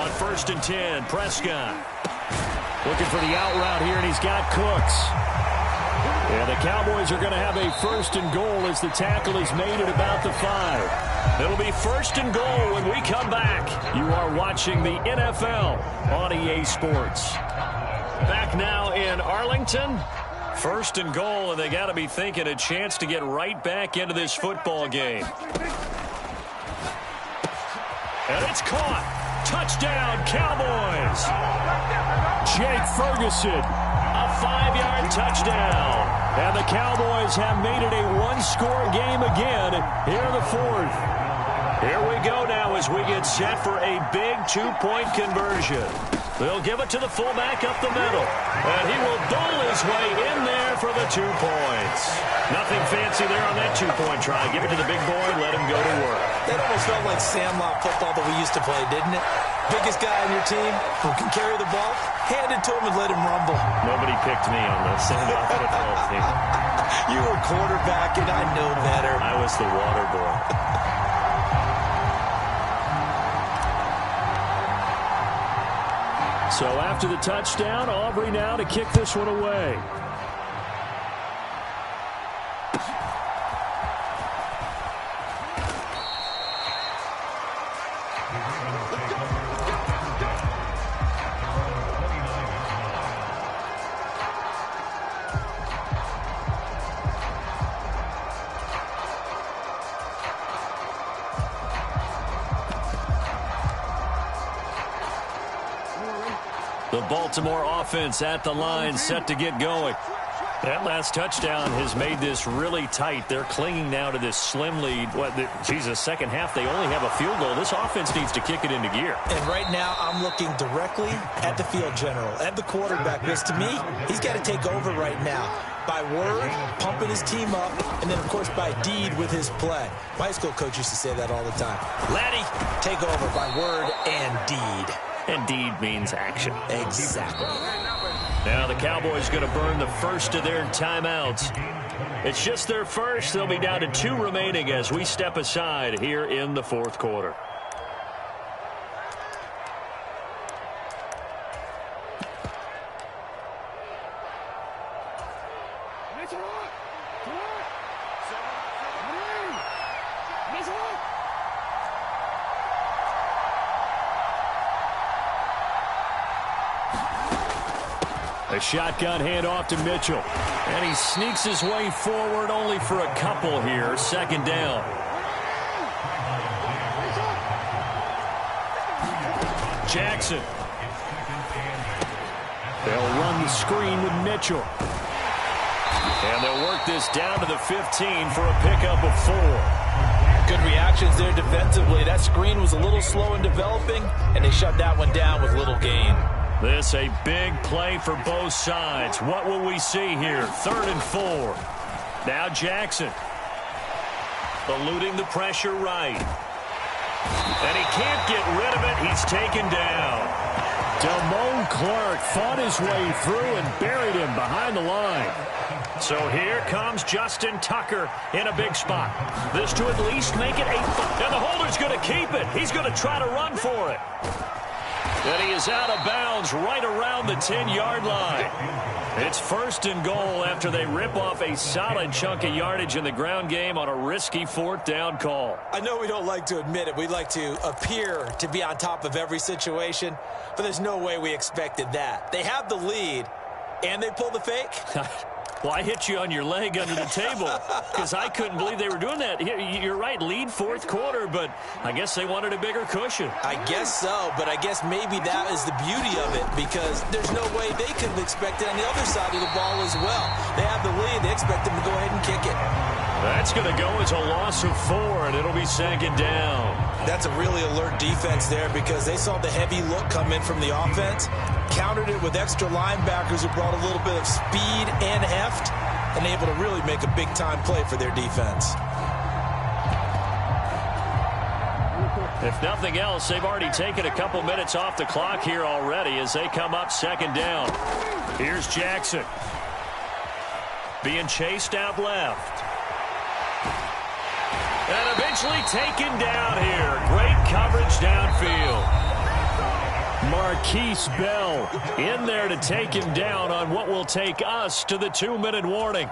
On first and 10, Prescott.
Looking for the out route here, and he's got Cooks. And the Cowboys are going to have a first and goal as the tackle is made at about the 5.
It'll be first and goal when we come back.
You are watching the NFL on EA Sports.
Back now in Arlington. First and goal, and they got to be thinking a chance to get right back into this football game. And it's caught. Touchdown, Cowboys.
Jake Ferguson.
A 5-yard touchdown.
And the Cowboys have made it a one-score game again here in the fourth.
Here we go now as we get set for a big two-point conversion. They'll give it to the fullback up the middle. And he will bowl his way in there for the 2 points. Nothing fancy there on that two-point try. Give it to the big boy, let him go to work.
That almost felt like Sandlot football that we used to play, didn't it? Biggest guy on your team who can carry the ball, hand it to him and let him rumble.
Nobody picked me on the Sandlot football team.
You were quarterback, and I know better.
I was the water boy.
So after the touchdown, Aubrey now to kick this one away.
The Baltimore offense at the line, set to get going. That last touchdown has made this really tight. They're clinging now to this slim lead. Second half, they only have a field goal. This offense needs to kick it into gear.
And right now, I'm looking directly at the field general, at the quarterback, because to me, he's got to take over right now. By word, pumping his team up, and then, of course, by deed with his play. My high school coach used to say that all the time. Laddie, take over by word and deed.
And deed means action.
Exactly.
Now the Cowboys going to burn the first of their timeouts. It's just their first. They'll be down to 2 remaining as we step aside here in the fourth quarter.
A shotgun handoff to Mitchell.
And he sneaks his way forward only for a couple here. Second down. Jackson.
They'll run the screen with Mitchell.
And they'll work this down to the 15 for a pickup of 4.
Good reactions there defensively. That screen was a little slow in developing, and they shut that one down with little gain.
This a big play for both sides. What will we see here? 3rd and 4. Now Jackson. Eluding the pressure right. And he can't get rid of it. He's taken down.
Damone Clark fought his way through and buried him behind the line.
So here comes Justin Tucker in a big spot. This to at least make it 8. And the holder's going to keep it. He's going to try to run for it. And he is out of bounds right around the 10-yard line. It's 1st and goal after they rip off a solid chunk of yardage in the ground game on a risky 4th down call.
I know we don't like to admit it. We like to appear to be on top of every situation, but there's no way we expected that. They have the lead, and they pull the fake.
Well, I hit you on your leg under the table because I couldn't believe they were doing that. You're right, lead 4th quarter, but I guess they wanted a bigger cushion.
I guess so, but I guess maybe that is the beauty of it because there's no way they could have expected on the other side of the ball as well. They have the lead. They expect them to go ahead and kick it.
That's going to go as a loss of 4, and it'll be 2nd down.
That's a really alert defense there because they saw the heavy look come in from the offense, countered it with extra linebackers who brought a little bit of speed and heft, and able to really make a big-time play for their defense.
If nothing else, they've already taken a couple minutes off the clock here already as they come up 2nd down. Here's Jackson. Being chased out left. And eventually taken down here. Great coverage downfield.
Marquise Bell in there to take him down on what will take us to the 2-minute warning.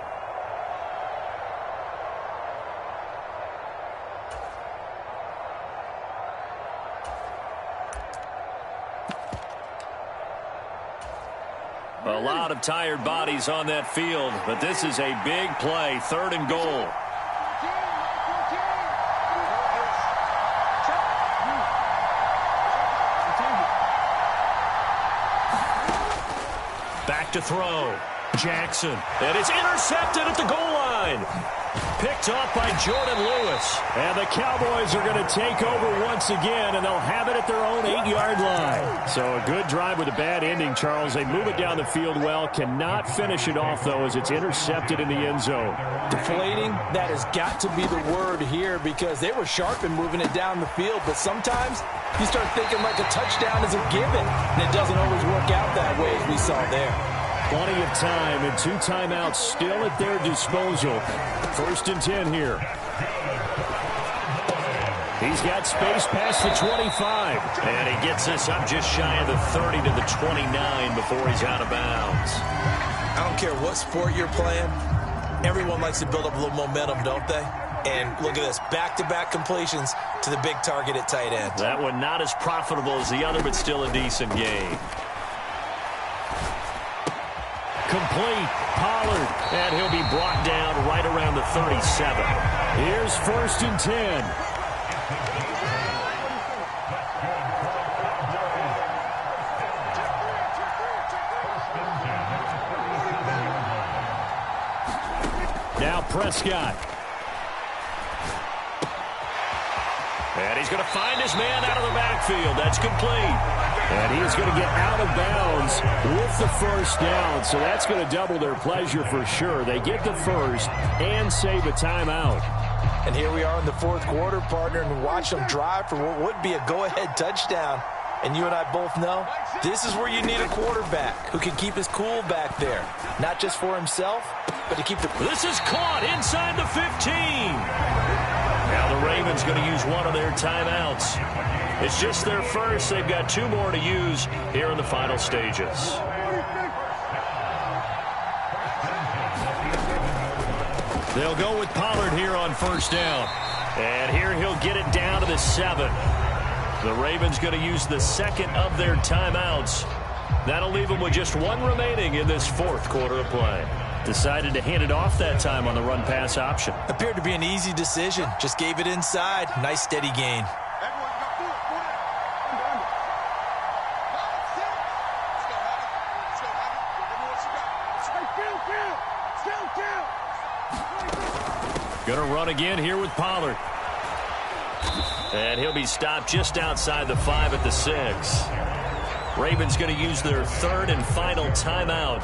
A lot of tired bodies on that field, but this is a big play. 3rd and goal. Back to throw. Jackson. And it's intercepted at the goal line. Picked off by Jordan Lewis.
And the Cowboys are going to take over once again, and they'll have it at their own 8-yard line. So a good drive with a bad ending, Charles. They move it down the field well. Cannot finish it off, though, as it's intercepted in the end zone.
Deflating, that has got to be the word here because they were sharp in moving it down the field, but sometimes you start thinking like a touchdown is a given, and it doesn't always work out that way as we saw there.
Plenty of time and 2 timeouts still at their disposal. 1st and 10 here. He's got space past the 25.
And he gets this up just shy of the 30 to the 29 before he's out of bounds.
I don't care what sport you're playing. Everyone likes to build up a little momentum, don't they? And look at this, back-to-back completions to the big target at tight end.
That one not as profitable as the other, but still a decent game.
Complete. Pollard.
And he'll be brought down right around the 37.
Here's 1st and 10. Now Prescott.
And he's going to find his man out of the backfield. That's complete.
And he's going to get out of bounds with the 1st down. So that's going to double their pleasure for sure. They get the 1st and save a timeout.
And here we are in the 4th quarter, partner, and watch them drive for what would be a go-ahead touchdown. And you and I both know this is where you need a quarterback who can keep his cool back there. Not just for himself, but to keep the...
This is caught inside the 15. Now the Ravens going to use one of their timeouts. It's just their first. They've got 2 more to use here in the final stages. They'll go with Pollard here on 1st down. And here he'll get it down to the 7. The Ravens going to use the 2nd of their timeouts. That'll leave them with just 1 remaining in this 4th quarter of play. Decided to hand it off that time on the run-pass option.
Appeared to be an easy decision. Just gave it inside. Nice steady gain.
Going to run again here with Pollard. And he'll be stopped just outside the 5 at the 6. Ravens going to use their third and final timeout.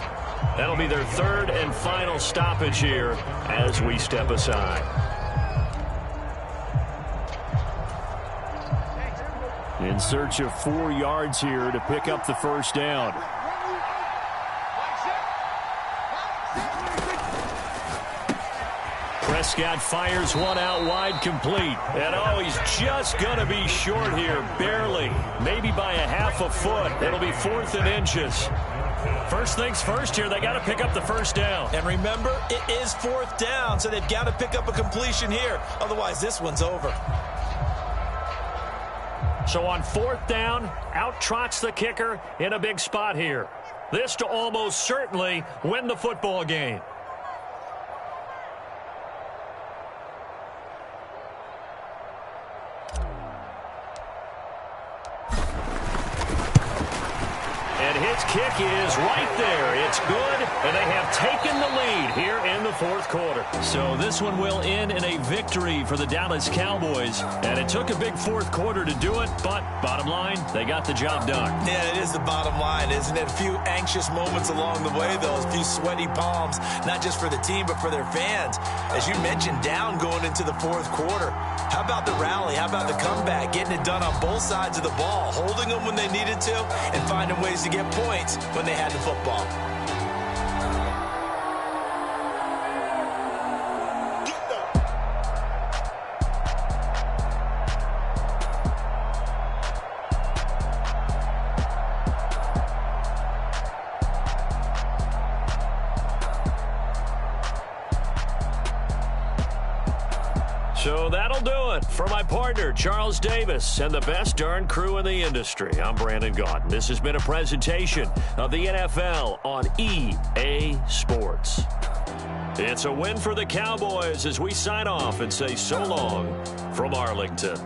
That'll be their third and final stoppage here as we step aside.
In search of 4 yards here to pick up the first down.
Prescott fires one out wide, complete. And oh, he's just going to be short here, barely. Maybe by a half a foot. It'll be 4th and inches. First things first here, they got to pick up the first down.
And remember, it is 4th down, so they've got to pick up a completion here. Otherwise, this one's over.
So on 4th down, out trots the kicker in a big spot here. This to almost certainly win the football game. And his kick is right there. It's good, and they have taken the lead here in the 4th quarter. So this one will end in a victory for the Dallas Cowboys. And it took a big 4th quarter to do it, but bottom line, they got the job done.
Yeah, it is the bottom line, isn't it? A few anxious moments along the way, though. A few sweaty palms, not just for the team, but for their fans. As you mentioned, down going into the 4th quarter. How about the rally? How about the comeback? Getting it done on both sides of the ball, holding them when they needed to, and finding ways to get points when they had the football.
So that'll do it for my partner, Charles Davis, and the best darn crew in the industry. I'm Brandon Gaudin. This has been a presentation of the NFL on EA Sports. It's a win for the Cowboys as we sign off and say so long from Arlington.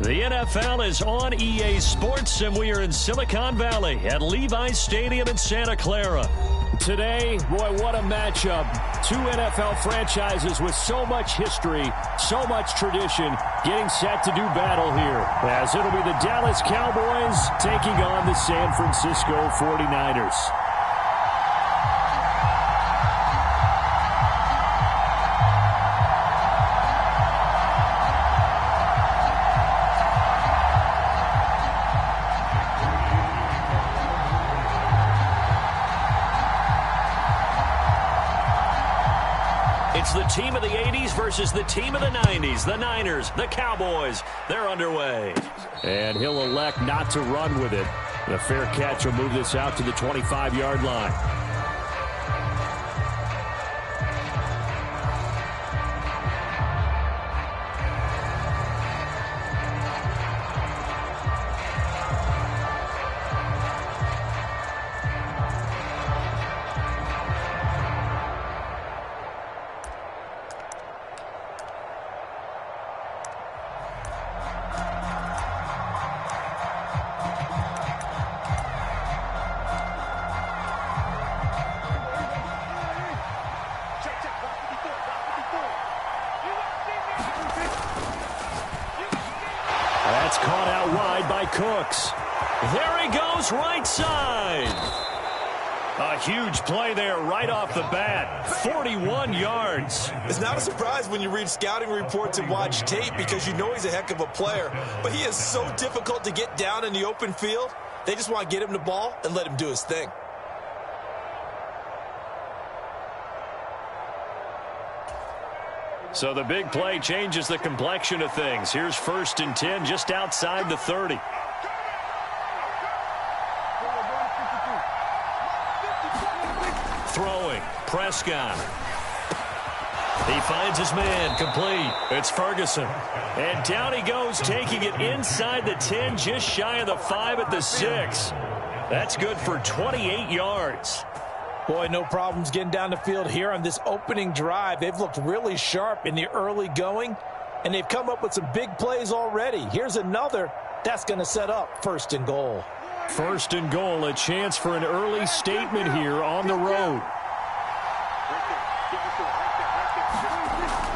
The NFL is on EA Sports, and we are in Silicon Valley at Levi's Stadium in Santa Clara.
Today, boy, what a matchup. Two NFL franchises with so much history, so much tradition, getting set to do battle here, as it'll be the Dallas Cowboys taking on the San Francisco 49ers.
It's the team of the 80s versus the team of the 90s. The Niners, the Cowboys, they're underway.
And he'll elect not to run with it. The fair catch will move this out to the 25-yard line.
That's caught out wide by Cooks. There he goes, right side. A huge play there right off the bat. 41 yards.
It's not a surprise when you read scouting reports and watch tape because you know he's a heck of a player. But he is so difficult to get down in the open field. They just want to get him the ball and let him do his thing.
So the big play changes the complexion of things. Here's 1st and 10 just outside the 30. Throwing, Prescott. He finds his man, complete. It's Ferguson. And down he goes, taking it inside the 10, just shy of the 5 at the 6. That's good for 28 yards.
Boy, no problems getting down the field here on this opening drive. They've looked really sharp in the early going, and they've come up with some big plays already. Here's another that's going to set up 1st and goal.
1st and goal, a chance for an early statement here on the road.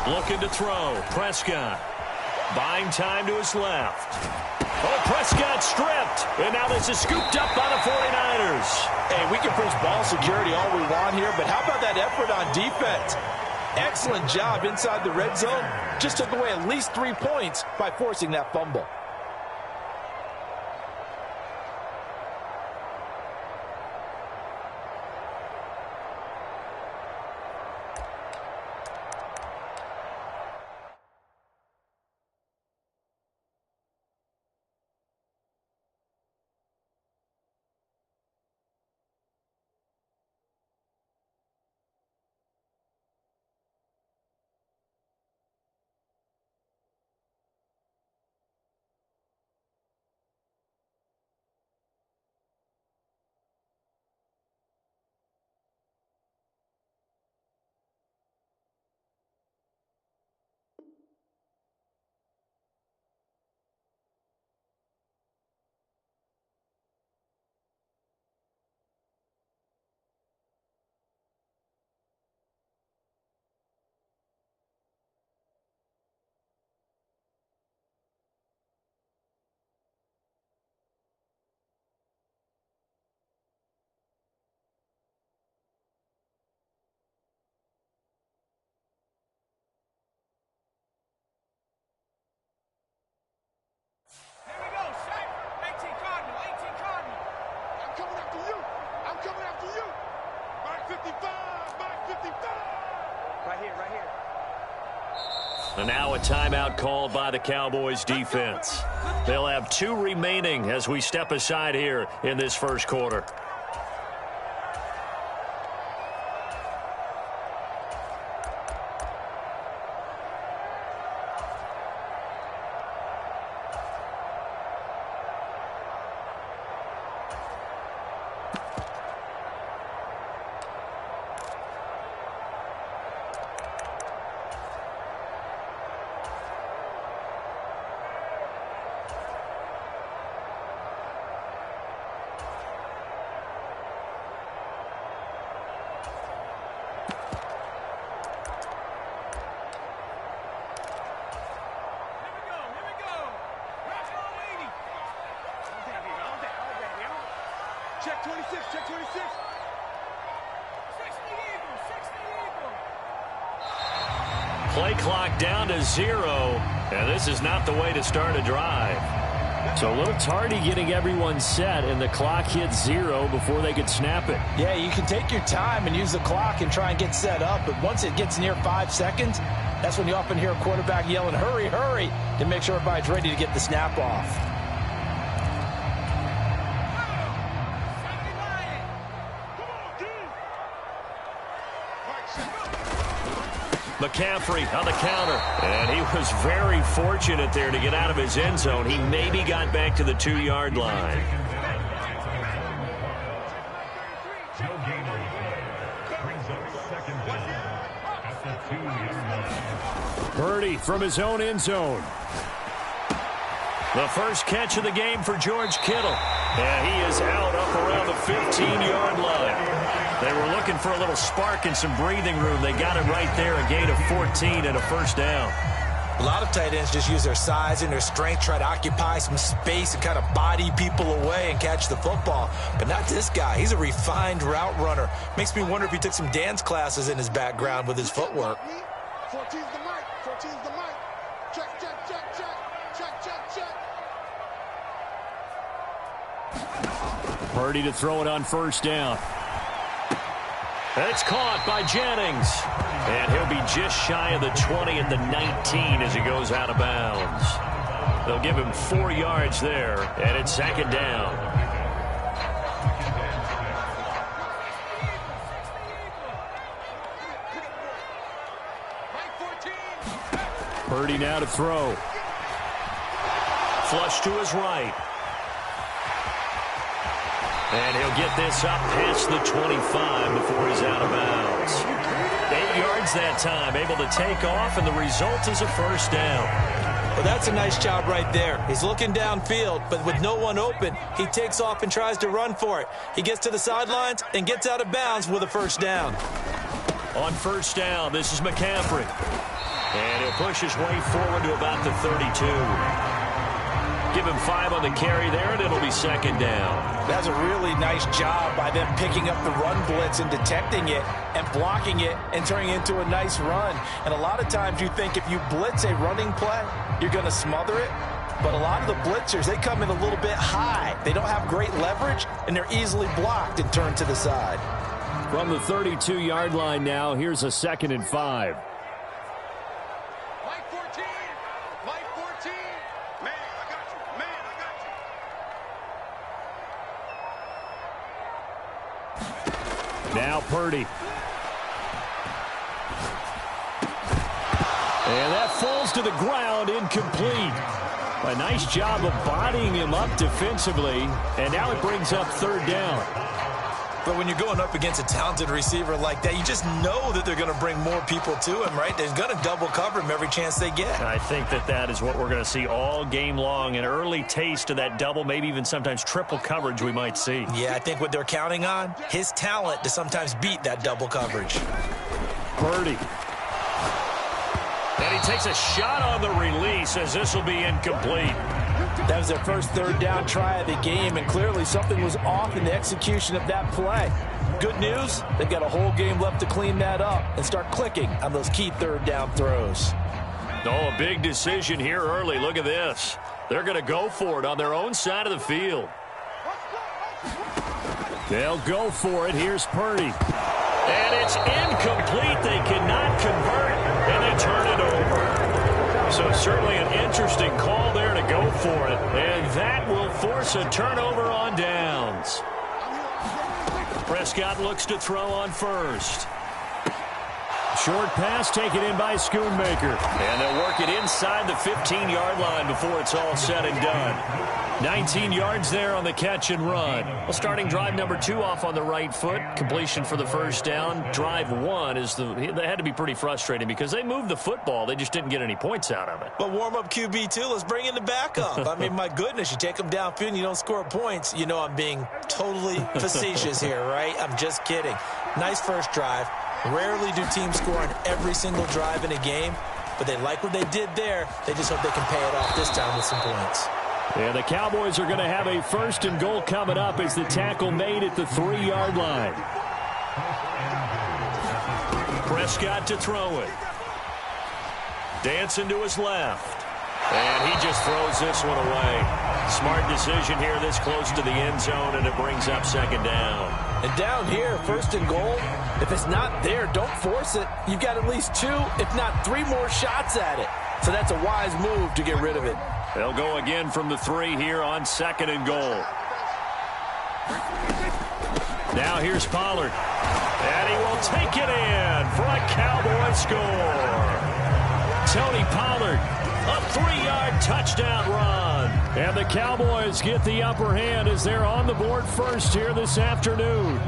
Looking to throw, Prescott. Buying time to his left. Oh, Prescott stripped. And now this is scooped up by the 49ers.
Hey, we can preach ball security all we want here, but how about that effort on defense? Excellent job inside the red zone. Just took away at least 3 points by forcing that fumble.
And now a timeout called by the Cowboys defense. They'll have 2 remaining as we step aside here in this first quarter.
Check 26, check 26.
Play clock down to 0, and this is not the way to start a drive.
So a little tardy getting everyone set, and the clock hits 0 before they could snap it.
Yeah, you can take your time and use the clock and try and get set up, but once it gets near 5 seconds, that's when you often hear a quarterback yelling, hurry, hurry, to make sure everybody's ready to get the snap off.
McCaffrey on the counter, and he was very fortunate there to get out of his end zone. He maybe got back to the 2-yard line.
Purdy from his own end zone.
The first catch of the game for George Kittle, and he is out up around the 15-yard line. They were looking for a little spark and some breathing room. They got it right there, a gain of 14 and a first down.
A lot of tight ends just use their size and their strength, try to occupy some space and kind of body people away and catch the football. But not this guy. He's a refined route runner. Makes me wonder if he took some dance classes in his background with his footwork.
14's the mic, 14's the mic. Check, check, check, check, check, check, check.
Purdy to throw it on first down.
It's caught by Jennings. And he'll be just shy of the 20 at the 19 as he goes out of bounds. They'll give him 4 yards there, and it's second down.
Purdy now to throw.
Flush to his right. And he'll get this up past the 25 before he's out of bounds. 8 yards that time, able to take off, and the result is a first down.
Well, that's a nice job right there. He's looking downfield, but with no one open, he takes off and tries to run for it. He gets to the sidelines and gets out of bounds with a first down.
On first down, this is McCaffrey. And he'll push his way forward to about the 32. Give him 5 on the carry there, and it'll be second down.
That's a really nice job by them picking up the run blitz and detecting it and blocking it and turning it into a nice run. And a lot of times you think if you blitz a running play, you're going to smother it. But a lot of the blitzers, they come in a little bit high. They don't have great leverage, and they're easily blocked and turned to the side.
From the 32-yard line now, here's a 2nd and 5.
Mike 14, Mike 14. Man, I got you, man, I got you.
Now Purdy. And that falls to the ground, incomplete. A nice job of bodying him up defensively, and now it brings up third down.
But when you're going up against a talented receiver like that, you just know that they're going to bring more people to him, right? They're going to double cover him every chance they get.
I think that is what we're going to see all game long, an early taste of that double, maybe even sometimes triple coverage we might see.
Yeah, I think what they're counting on, his talent to sometimes beat that double coverage.
Purdy.
And he takes a shot on the release as this will be incomplete.
That was their first third down try of the game, and clearly something was off in the execution of that play. Good news, they've got a whole game left to clean that up and start clicking on those key third down throws.
Oh, a big decision here early. Look at this. They're going to go for it on their own side of the field.
They'll go for it. Here's Purdy.
And it's incomplete. They cannot convert, and they turn it over. So certainly an interesting call there to go for it. And that will force a turnover on downs. Prescott looks to throw on first.
Short pass taken in by Schoonmaker.
And they'll work it inside the 15-yard line before it's all said and done. 19 yards there on the catch and run. Well, starting drive number 2 off on the right foot. Completion for the first down. Drive 1 they had to be pretty frustrating because they moved the football. They just didn't get any points out of it.
But warm-up QB2, let's bring in the backup. I mean, my goodness, you take them downfield and you don't score points. You know I'm being totally facetious here, right? I'm just kidding. Nice first drive. Rarely do teams score on every single drive in a game, but they like what they did there. They just hope they can pay it off this time with some points.
And the Cowboys are going to have a 1st and goal coming up as the tackle made at the 3-yard line.
Prescott to throw it. Dancing to his left. And he just throws this one away. Smart decision here this close to the end zone, and it brings up 2nd down.
And down here, 1st and goal, if it's not there, don't force it. You've got at least 2, if not 3 more shots at it. So that's a wise move to get rid of it.
They'll go again from the 3 here on 2nd and goal. Now here's Pollard. And he will take it in for a Cowboy score. Tony Pollard, a 3-yard touchdown run. And the Cowboys get the upper hand as they're on the board first here this afternoon.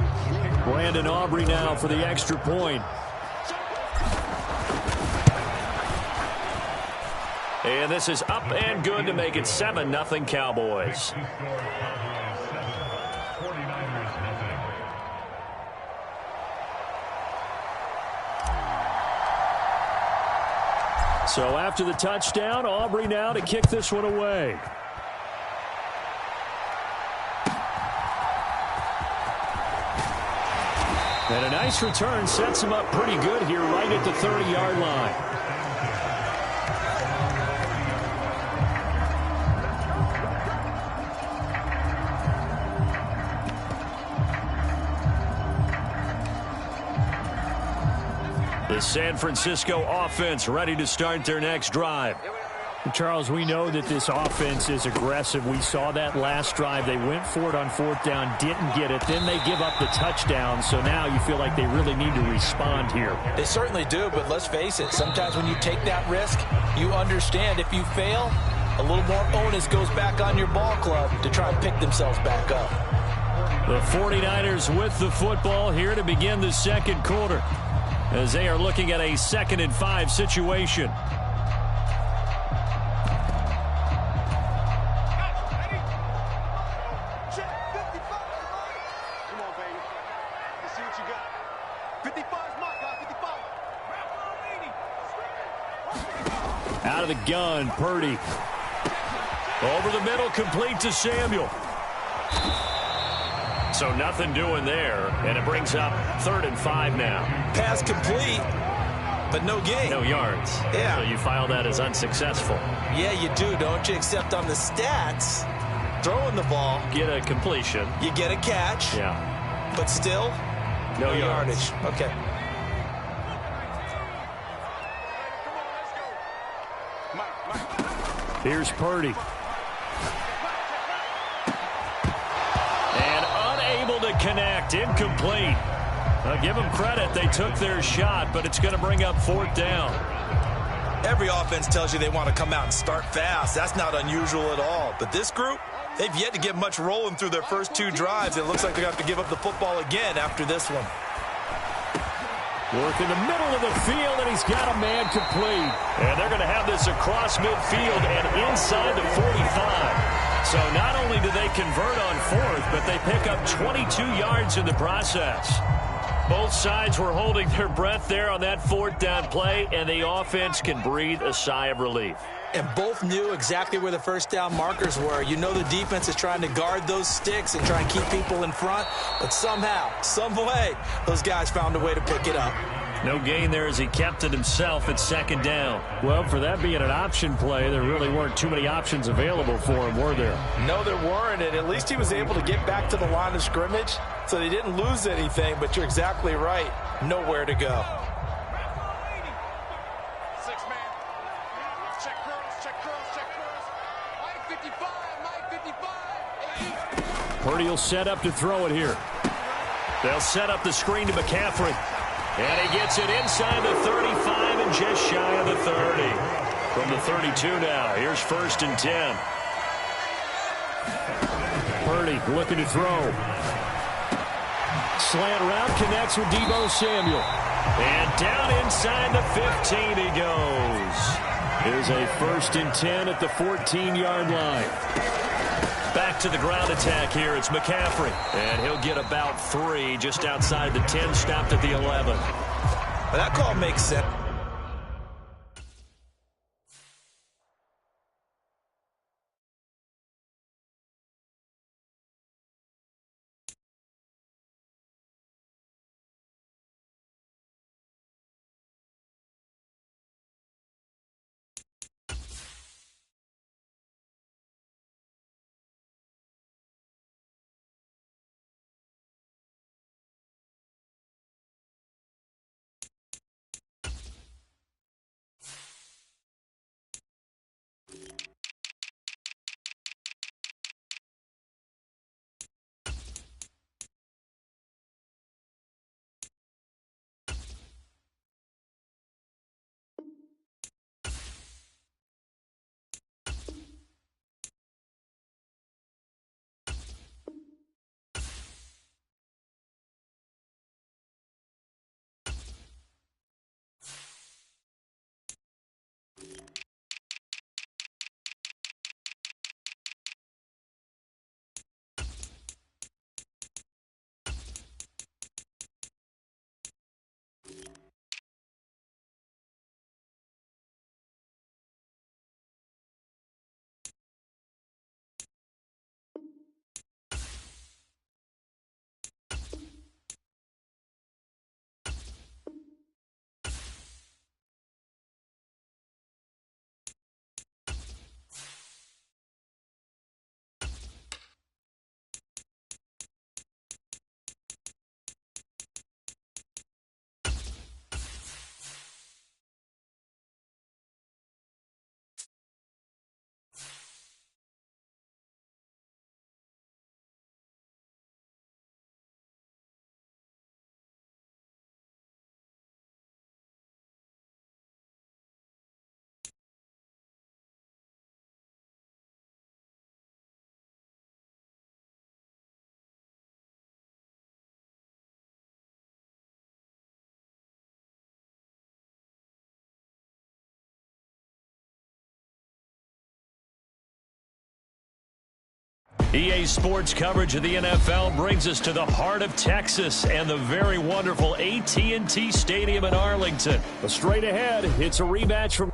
Brandon Aubrey now for the extra point. And this is up and good to make it 7-0 Cowboys.
So after the touchdown, Aubrey now to kick this one away. And a nice return sets him up pretty good here right at the 30-yard line.
The San Francisco offense ready to start their next drive.
Charles, we know that this offense is aggressive. We saw that last drive. They went for it on 4th down, didn't get it. Then they give up the touchdown. So now you feel like they really need to respond here.
They certainly do, but let's face it. Sometimes when you take that risk, you understand if you fail, a little more onus goes back on your ball club to try and pick themselves back up.
The 49ers with the football here to begin the 2nd quarter, as they are looking at a 2nd and 5 situation. Out of the gun, Purdy. Over the middle, complete to Samuel. So nothing doing there, and it brings up 3rd and 5 now.
Pass complete, but no gain.
No yards.
Yeah.
So you file that as unsuccessful.
Yeah, you do, don't you? Except on the stats, throwing the ball.
Get a completion.
You get a catch.
Yeah.
But still,
no yardage.
Okay.
Here's Purdy. And unable to connect. Incomplete. Give them credit. They took their shot, but it's going to bring up 4th down.
Every offense tells you they want to come out and start fast. That's not unusual at all. But this group, they've yet to get much rolling through their first 2 drives. It looks like they're going to have to give up the football again after this one.
Work in the middle of the field, and he's got a man complete. And they're going to have this across midfield and inside the 45. So not only do they convert on 4th, but they pick up 22 yards in the process. Both sides were holding their breath there on that 4th down play, and the offense can breathe a sigh of relief.
And both knew exactly where the 1st down markers were. You know the defense is trying to guard those sticks and try and keep people in front, but somehow, some way, those guys found a way to pick it up.
No gain there as he kept it himself at 2nd down.
Well, for that being an option play, there really weren't too many options available for him, were there?
No, there weren't, and at least he was able to get back to the line of scrimmage, so they didn't lose anything, but you're exactly right. Nowhere to go.
Purdy will set up to throw it here.
They'll set up the screen to McCaffrey. And he gets it inside the 35 and just shy of the 30. From the 32 now, here's 1st and 10.
Purdy looking to throw. Slant route connects with Deebo Samuel.
And down inside the 15 he goes.
Here's a 1st and 10 at the 14-yard line.
Back to the ground attack here. It's McCaffrey. And he'll get about 3 just outside the 10, stopped at the 11.
Well, that call makes sense.
EA Sports coverage of the NFL brings us to the heart of Texas and the very wonderful AT&T Stadium in Arlington.
Straight ahead, it's a rematch from